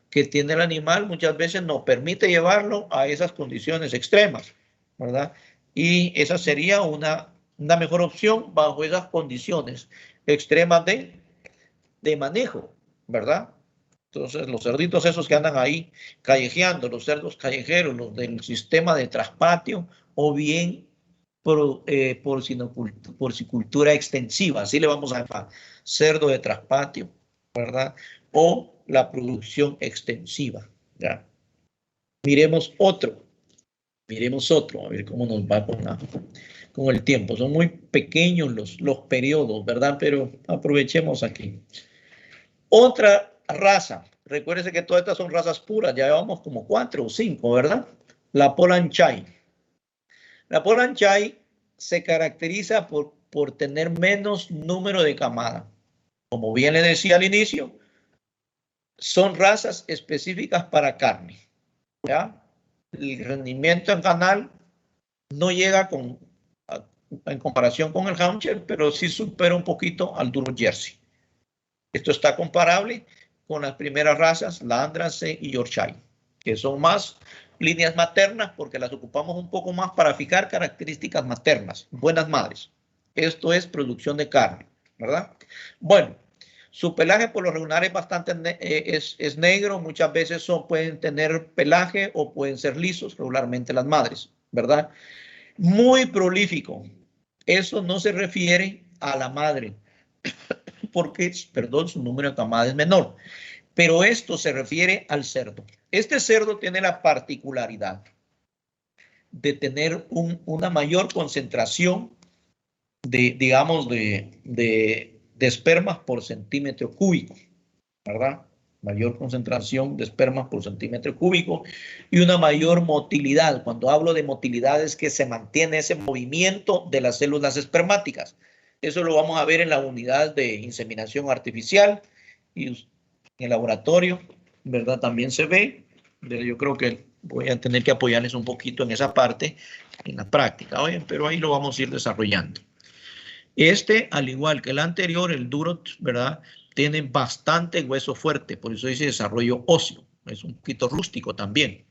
que tiene el animal muchas veces nos permite llevarlo a esas condiciones extremas, ¿verdad? Y esa sería una mejor opción bajo esas condiciones extremas de manejo, ¿verdad? Entonces, los cerditos esos que andan ahí callejeando, los cerdos callejeros, los del sistema de traspatio, o bien porcicultura extensiva, así le vamos a llamar, cerdo de traspatio, ¿verdad? O la producción extensiva, ¿ya? Miremos otro, a ver cómo nos va con el tiempo. Son muy pequeños los periodos, ¿verdad? Pero aprovechemos aquí. Otra raza. Recuérdense que todas estas son razas puras. Ya llevamos como 4 o 5, ¿verdad? La Polanchai. La Polanchai se caracteriza por tener menos número de camadas. Como bien le decía al inicio, son razas específicas para carne. ¿Ya? El rendimiento en canal no llega en comparación con el Hampshire, pero sí supera un poquito al duro Jersey. Esto está comparable con las primeras razas, la Andrasse y Yorkshire, que son más líneas maternas porque las ocupamos un poco más para fijar características maternas, buenas madres. Esto es producción de carne, ¿verdad? Bueno, su pelaje por lo regular es bastante es negro, muchas veces pueden tener pelaje o pueden ser lisos, regularmente las madres, ¿verdad? Muy prolífico. Eso no se refiere a la madre, porque, perdón, su número de camadas es menor. Pero esto se refiere al cerdo. Este cerdo tiene la particularidad de tener una mayor concentración digamos, de espermas por centímetro cúbico, ¿verdad? Mayor concentración de espermas por centímetro cúbico y una mayor motilidad. Cuando hablo de motilidad es que se mantiene ese movimiento de las células espermáticas. Eso lo vamos a ver en la unidad de inseminación artificial y en el laboratorio, ¿verdad? También se ve, pero yo creo que voy a tener que apoyarles un poquito en esa parte, en la práctica, oye, pero ahí lo vamos a ir desarrollando. Este, al igual que el anterior, el Duroc, ¿verdad? Tiene bastante hueso fuerte, por eso dice desarrollo óseo. Es un poquito rústico también.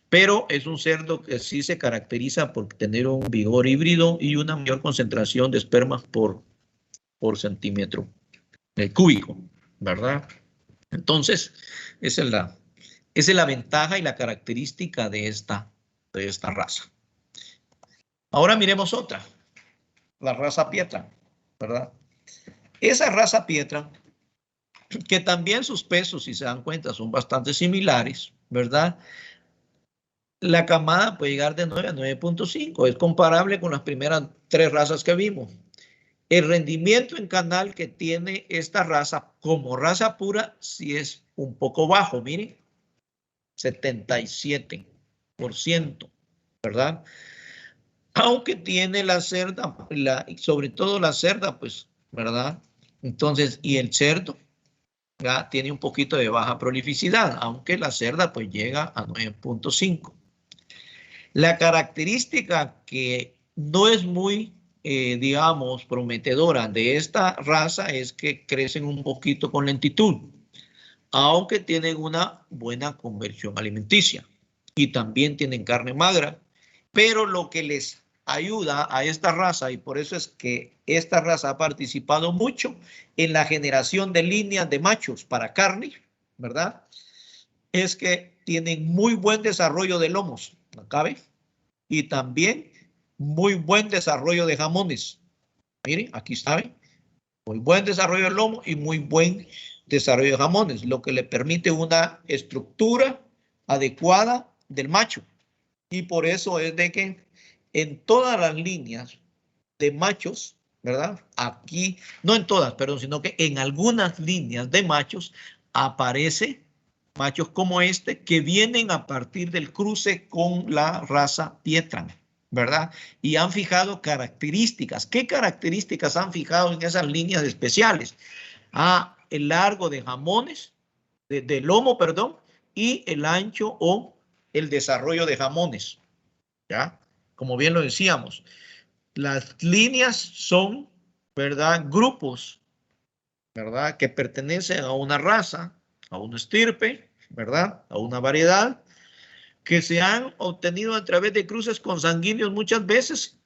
Pero es un cerdo que sí se caracteriza por tener un vigor híbrido y una mayor concentración de espermas por centímetro cúbico, ¿verdad? Entonces, esa es la ventaja y la característica de esta raza. Ahora miremos otra, la raza Pietra, ¿verdad? Esa raza Pietra, que también sus pesos, si se dan cuenta, son bastante similares, ¿verdad? La camada puede llegar de 9 a 9.5, es comparable con las primeras 3 razas que vimos. El rendimiento en canal que tiene esta raza como raza pura sí es un poco bajo, miren, 77%, ¿verdad? Aunque tiene la cerda, sobre todo la cerda, pues, ¿verdad? Entonces, y el cerdo ya tiene un poquito de baja prolificidad, aunque la cerda pues llega a 9.5. La característica que no es muy, digamos, prometedora de esta raza es que crecen un poquito con lentitud, aunque tienen una buena conversión alimenticia y también tienen carne magra, pero lo que les ayuda a esta raza, y por eso es que esta raza ha participado mucho en la generación de líneas de machos para carne, ¿verdad? Es que tienen muy buen desarrollo de lomos, ¿no cabe? Y también muy buen desarrollo de jamones. Miren, aquí saben, muy buen desarrollo de lomo y muy buen desarrollo de jamones, lo que le permite una estructura adecuada del macho. Y por eso es de que en todas las líneas de machos, ¿verdad? Aquí, no en todas, perdón, sino que en algunas líneas de machos aparece machos como este que vienen a partir del cruce con la raza Pietran, ¿verdad? Y han fijado características. ¿Qué características han fijado en esas líneas especiales? Ah, el largo de jamones, de lomo, perdón, y el ancho o el desarrollo de jamones, ¿ya? Como bien lo decíamos, las líneas son, ¿verdad? Grupos, ¿verdad? Que pertenecen a una raza, a una estirpe, ¿verdad? A una variedad que se han obtenido a través de cruces consanguíneos muchas veces,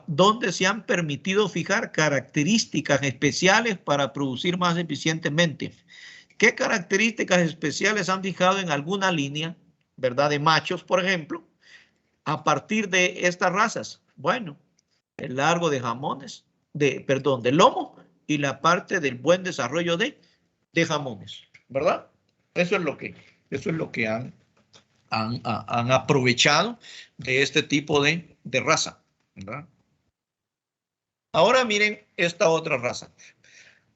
donde se han permitido fijar características especiales para producir más eficientemente. ¿Qué características especiales han fijado en alguna línea, ¿verdad? De machos, por ejemplo, a partir de estas razas? Bueno, el largo de jamones, perdón, del lomo y la parte del buen desarrollo de jamones, ¿verdad? Eso es lo que han aprovechado de este tipo de raza, ¿verdad? Ahora miren esta otra raza.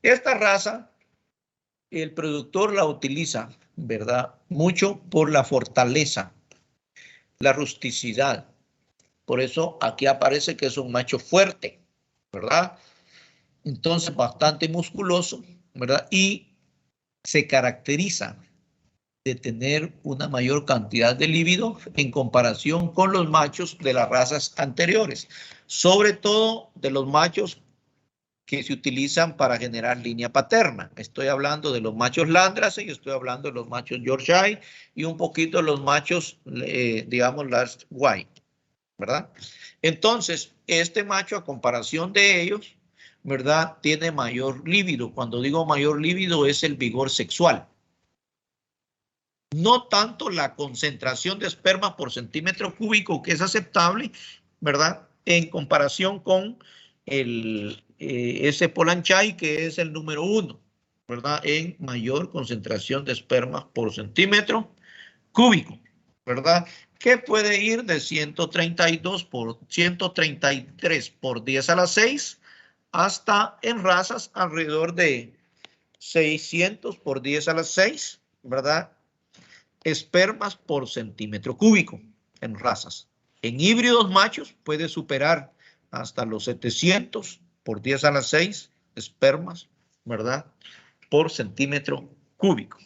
Esta raza, el productor la utiliza, ¿verdad? Mucho por la fortaleza la rusticidad. Por eso aquí aparece que es un macho fuerte, ¿verdad? Entonces, bastante musculoso, ¿verdad? Y se caracteriza de tener una mayor cantidad de líbido en comparación con los machos de las razas anteriores, sobre todo de los machos que se utilizan para generar línea paterna. Estoy hablando de los machos Landrace y estoy hablando de los machos Yorkshire y un poquito de los machos, digamos, Last White, ¿verdad? Entonces, este macho, a comparación de ellos, ¿verdad? Tiene mayor líbido. Cuando digo mayor líbido es el vigor sexual. No tanto la concentración de esperma por centímetro cúbico, que es aceptable, ¿verdad? En comparación con ese Polanchai, que es el número 1, ¿verdad? En mayor concentración de esperma por centímetro cúbico, ¿verdad? Que puede ir de 132 por 133 por 10 a la 6 hasta en razas alrededor de 600 por 10 a la 6, ¿verdad? Espermas por centímetro cúbico en razas. En híbridos machos puede superar hasta los 700 por 10 a la 6 espermas, ¿verdad? Por centímetro cúbico.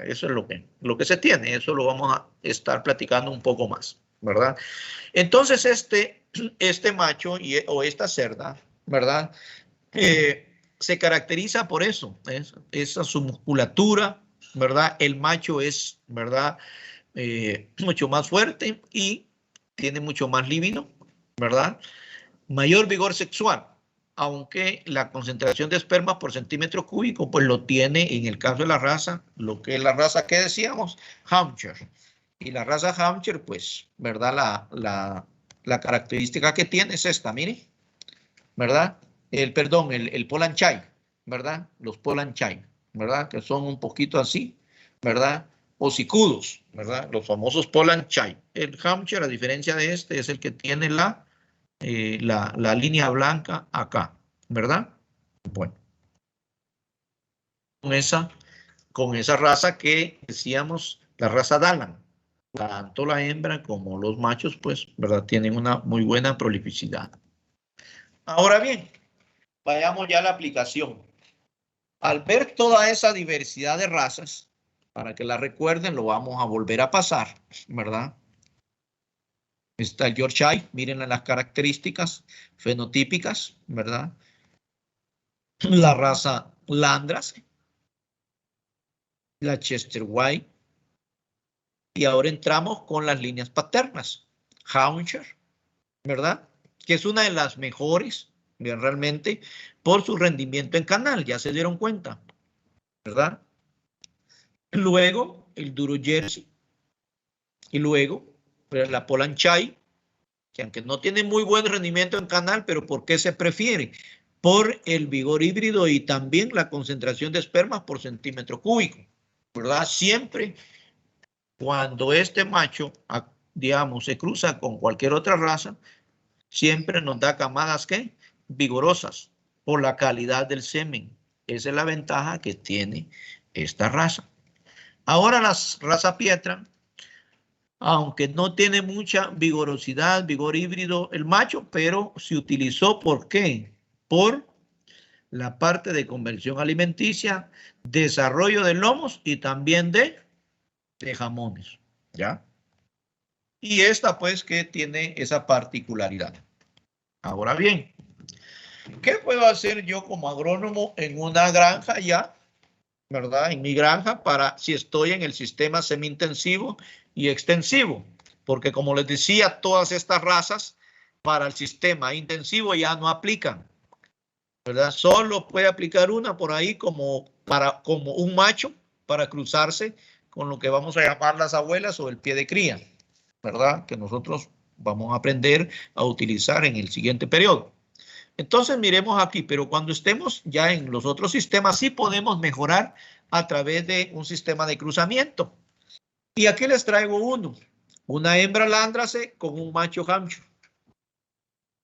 Eso es lo que se tiene. Eso lo vamos a estar platicando un poco más, ¿verdad? Entonces, este macho o esta cerda, ¿verdad? Se caracteriza por eso, esa su musculatura, ¿verdad? El macho es, ¿verdad? Mucho más fuerte y tiene mucho más líbido, ¿verdad? Mayor vigor sexual, aunque la concentración de esperma por centímetro cúbico, pues lo tiene en el caso de la raza, lo que es la raza que decíamos, Hampshire. Y la raza Hampshire, pues, ¿verdad? La característica que tiene es esta, mire, ¿verdad? Perdón, el Polanchai, ¿verdad? Los Polanchai, ¿verdad? Que son un poquito así, ¿verdad? Hocicudos, ¿verdad? Los famosos Polanchai. El Hampshire, a diferencia de este, es el que tiene la línea blanca acá, ¿verdad? Bueno, con esa raza que decíamos, la raza Dalan, tanto la hembra como los machos, pues, ¿verdad? Tienen una muy buena prolificidad. Ahora bien, vayamos ya a la aplicación. Al ver toda esa diversidad de razas, para que la recuerden, lo vamos a volver a pasar, ¿verdad? Está el Yorkshire, miren las características fenotípicas, ¿verdad? La raza Landrace, la Chester White, y ahora entramos con las líneas paternas. Hampshire, ¿verdad? Que es una de las mejores, realmente, por su rendimiento en canal, ya se dieron cuenta, ¿verdad? Luego, el Duro Jersey, y luego, pues, la Polanchai, que aunque no tiene muy buen rendimiento en canal, pero ¿por qué se prefiere? Por el vigor híbrido y también la concentración de espermas por centímetro cúbico, ¿verdad? Siempre cuando este macho, digamos, se cruza con cualquier otra raza, siempre nos da camadas, ¿qué? Vigorosas, por la calidad del semen. Esa es la ventaja que tiene esta raza. Ahora la raza Pietra, aunque no tiene mucha vigorosidad, vigor híbrido el macho, pero se utilizó, ¿por qué? Por la parte de conversión alimenticia, desarrollo de lomos y también de jamones, ¿ya? Y esta pues que tiene esa particularidad. Ahora bien, ¿qué puedo hacer yo como agrónomo en una granja ya? ¿Verdad? En mi granja para si estoy en el sistema semi-intensivo y extensivo. Porque como les decía, todas estas razas para el sistema intensivo ya no aplican, ¿verdad? Solo puede aplicar una por ahí como un macho para cruzarse con lo que vamos a llamar las abuelas o el pie de cría, ¿verdad? Que nosotros vamos a aprender a utilizar en el siguiente periodo. Entonces miremos aquí, pero cuando estemos ya en los otros sistemas sí podemos mejorar a través de un sistema de cruzamiento. Y aquí les traigo uno, una hembra Landrace con un macho Hampshire,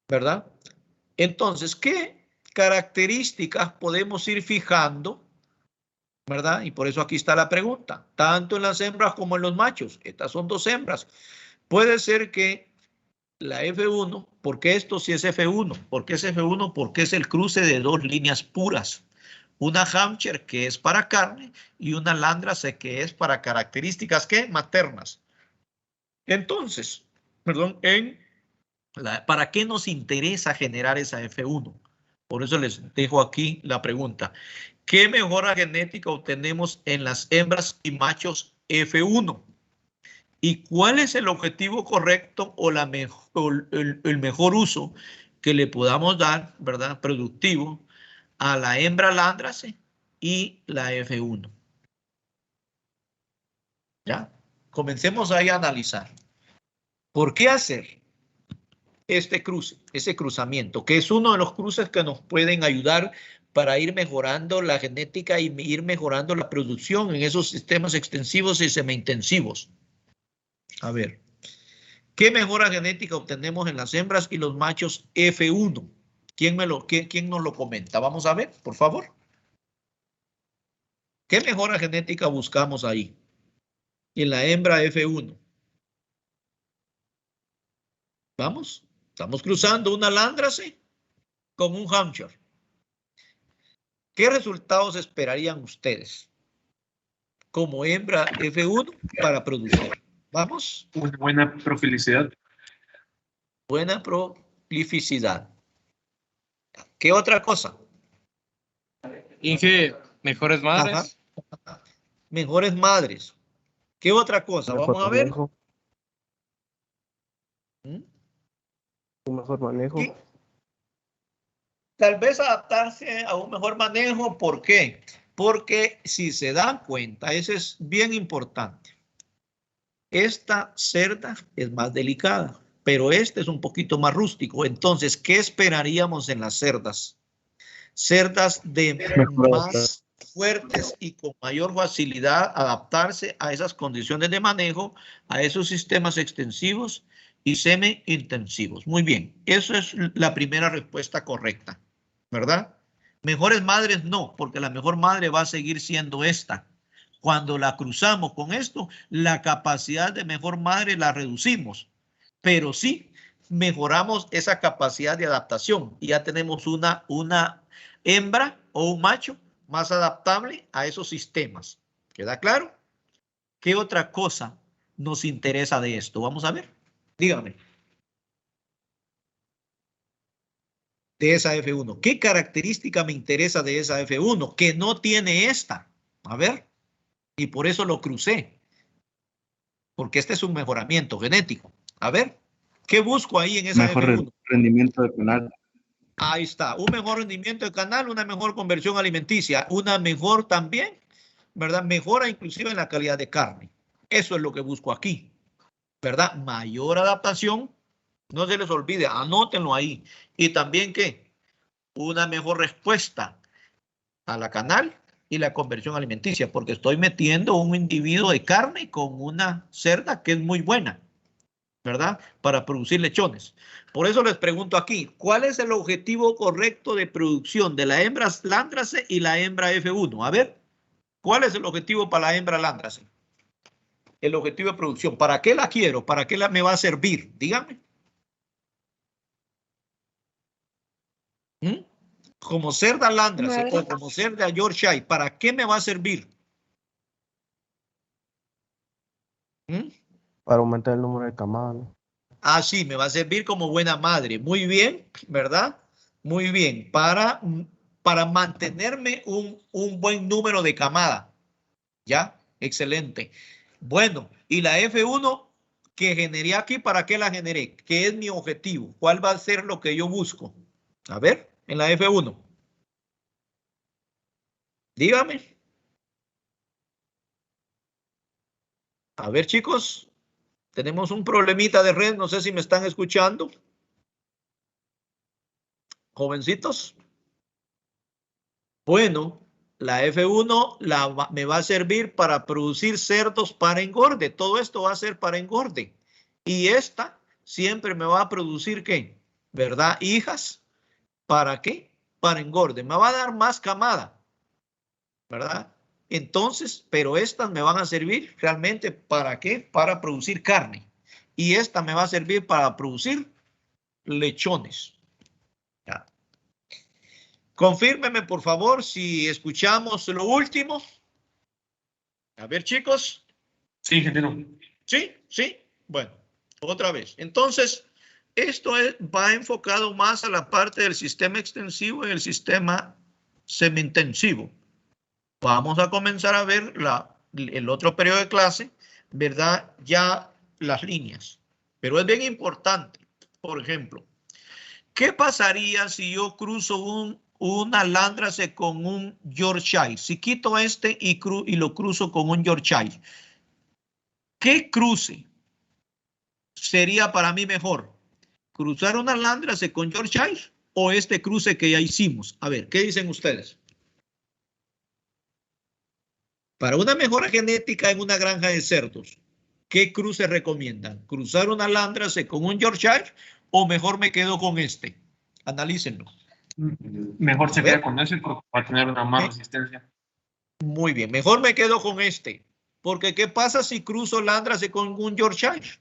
¿verdad? Entonces, ¿qué características podemos ir fijando, ¿verdad? Y por eso aquí está la pregunta, tanto en las hembras como en los machos. Estas son dos hembras Puede ser que la F1, ¿por qué esto sí es F1? ¿Por qué es F1? Porque es el cruce de dos líneas puras. Una Hampshire que es para carne y una Landrace que es para características ¿qué? Maternas. Entonces, perdón, ¿para qué nos interesa generar esa F1? Por eso les dejo aquí la pregunta. ¿Qué mejora genética obtenemos en las hembras y machos F1? ¿Y cuál es el objetivo correcto o el mejor uso que le podamos dar, ¿verdad? Productivo a la hembra Landrace y la F1. ¿Ya? Comencemos ahí a analizar. ¿Por qué hacer este cruce, ese cruzamiento, que es uno de los cruces que nos pueden ayudar para ir mejorando la genética y ir mejorando la producción en esos sistemas extensivos y semi-intensivos? A ver, ¿qué mejora genética obtenemos en las hembras y los machos F1? ¿Quién nos lo comenta? Vamos a ver, por favor. ¿Qué mejora genética buscamos ahí? En la hembra F1. Vamos, estamos cruzando una Landrace con un Hampshire. ¿Qué resultados esperarían ustedes como hembra F1 para producir? Vamos. Una buena profilicidad. Buena prolificidad. ¿Qué otra cosa? Inge, mejores madres. Ajá. Mejores madres. ¿Qué otra cosa? Vamos a ver. Un mejor manejo. ¿Sí? Tal vez adaptarse a un mejor manejo. ¿Por qué? Porque si se dan cuenta, eso es bien importante. Esta cerda es más delicada, pero este es un poquito más rústico. Entonces, ¿qué esperaríamos en las cerdas? Cerdas de más fuertes y con mayor facilidad adaptarse a esas condiciones de manejo, a esos sistemas extensivos y semi-intensivos. Muy bien, esa es la primera respuesta correcta, ¿verdad? Mejores madres no, porque la mejor madre va a seguir siendo esta. Cuando la cruzamos con esto, la capacidad de mejor madre la reducimos, pero sí mejoramos esa capacidad de adaptación y ya tenemos una hembra o un macho más adaptable a esos sistemas. ¿Queda claro? ¿Qué otra cosa nos interesa de esto? Vamos a ver. Dígame. De esa F1. ¿Qué característica me interesa de esa F1? Que no tiene esta. A ver. Y por eso lo crucé. Porque este es un mejoramiento genético. A ver. ¿Qué busco ahí en esa F1? Mejor rendimiento de canal. Ahí está. Un mejor rendimiento de canal, una mejor conversión alimenticia, una mejor también, ¿verdad? Mejora inclusive en la calidad de carne. Eso es lo que busco aquí, ¿verdad? Mayor adaptación. No se les olvide, anótenlo ahí. Y también, ¿qué? Una mejor respuesta a la canal y la conversión alimenticia, porque estoy metiendo un individuo de carne con una cerda que es muy buena, ¿verdad? Para producir lechones. Por eso les pregunto aquí, ¿cuál es el objetivo correcto de producción de la hembra Landrace y la hembra F1? A ver, ¿cuál es el objetivo para la hembra Landrace? El objetivo de producción. ¿Para qué la quiero? ¿Para qué me va a servir? Díganme. Como cerda Landrace o como cerda Yorkshire, ¿para qué me va a servir? Para aumentar el número de camadas, ¿no? Ah, sí, me va a servir como buena madre. Muy bien, ¿verdad? Muy bien. Para mantenerme un buen número de camada. ¿Ya? Excelente. Bueno, y la F1 que generé aquí, ¿para qué la generé? ¿Qué es mi objetivo? ¿Cuál va a ser lo que yo busco? A ver, en la F1. Dígame. A ver, chicos. Tenemos un problemita de red. No sé si me están escuchando. Jovencitos. Bueno, la F1 me va a servir para producir cerdos para engorde. Todo esto va a ser para engorde. Y esta siempre me va a producir, ¿qué? ¿Verdad? Hijas. ¿Para qué? Para engorde. Me va a dar más camada. ¿Verdad? Entonces, pero estas me van a servir realmente ¿para qué? Para producir carne. y esta me va a servir para producir lechones. Ya. Confírmeme, por favor, si escuchamos lo último. A ver, chicos. Sí, ingeniero. Sí, sí. Bueno, otra vez. Entonces, esto va enfocado más a la parte del sistema extensivo y el sistema semi-intensivo. Vamos a comenzar a ver el otro periodo de clase, ¿verdad? Ya las líneas. Pero es bien importante. Por ejemplo, ¿qué pasaría si yo cruzo una Landrace con un Yorkshire? Si quito este y lo cruzo con un Yorkshire, ¿qué cruce sería para mí mejor? ¿Cruzar una Landrace con Yorkshire o este cruce que ya hicimos? A ver, ¿qué dicen ustedes? Para una mejora genética en una granja de cerdos, ¿qué cruce recomiendan? ¿Cruzar una Landrace con un Yorkshire o mejor me quedo con este? Analícenlo. Mejor se queda con ese porque va a tener una más resistencia. Muy bien, mejor me quedo con este. Porque ¿qué pasa si cruzo Landrace con un Yorkshire?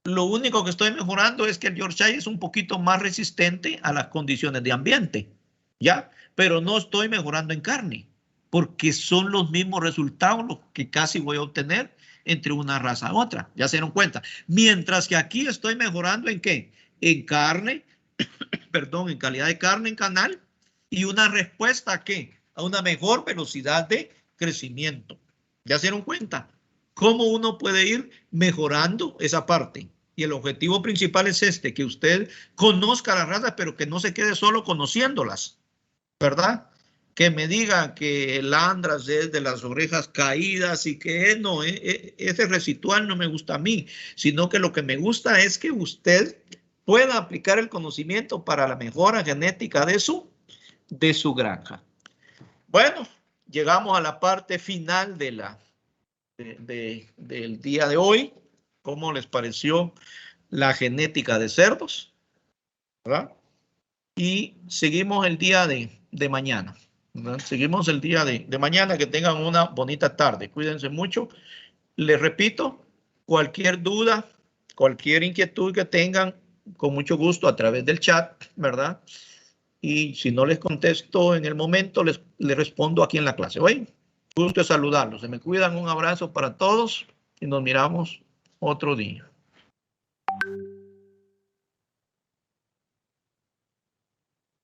Lo único que estoy mejorando es que el Yorkshire es un poquito más resistente a las condiciones de ambiente. ¿Ya? Pero no estoy mejorando en carne. Porque son los mismos resultados los que casi voy a obtener entre una raza a otra. Ya se dieron cuenta. Mientras que aquí estoy mejorando ¿en qué? En carne, perdón, en calidad de carne en canal y una respuesta ¿a qué? A una mejor velocidad de crecimiento. ¿Ya se dieron cuenta? ¿Cómo uno puede ir mejorando esa parte? Y el objetivo principal es este, que usted conozca las razas, pero que no se quede solo conociéndolas, ¿verdad? Que me diga que el Andras es de las orejas caídas y que no, ese residual no me gusta a mí, sino que lo que me gusta es que usted pueda aplicar el conocimiento para la mejora genética de su granja. Bueno, llegamos a la parte final del día de hoy. ¿Cómo les pareció la genética de cerdos? ¿Verdad? Y seguimos el día de mañana. ¿Verdad? Seguimos el día de mañana. Que tengan una bonita tarde. Cuídense mucho. Les repito, cualquier duda, cualquier inquietud que tengan, con mucho gusto a través del chat, ¿verdad? Y si no les contesto en el momento, les respondo aquí en la clase. Oye, gusto de saludarlos. Se me cuidan. Un abrazo para todos y nos miramos otro día.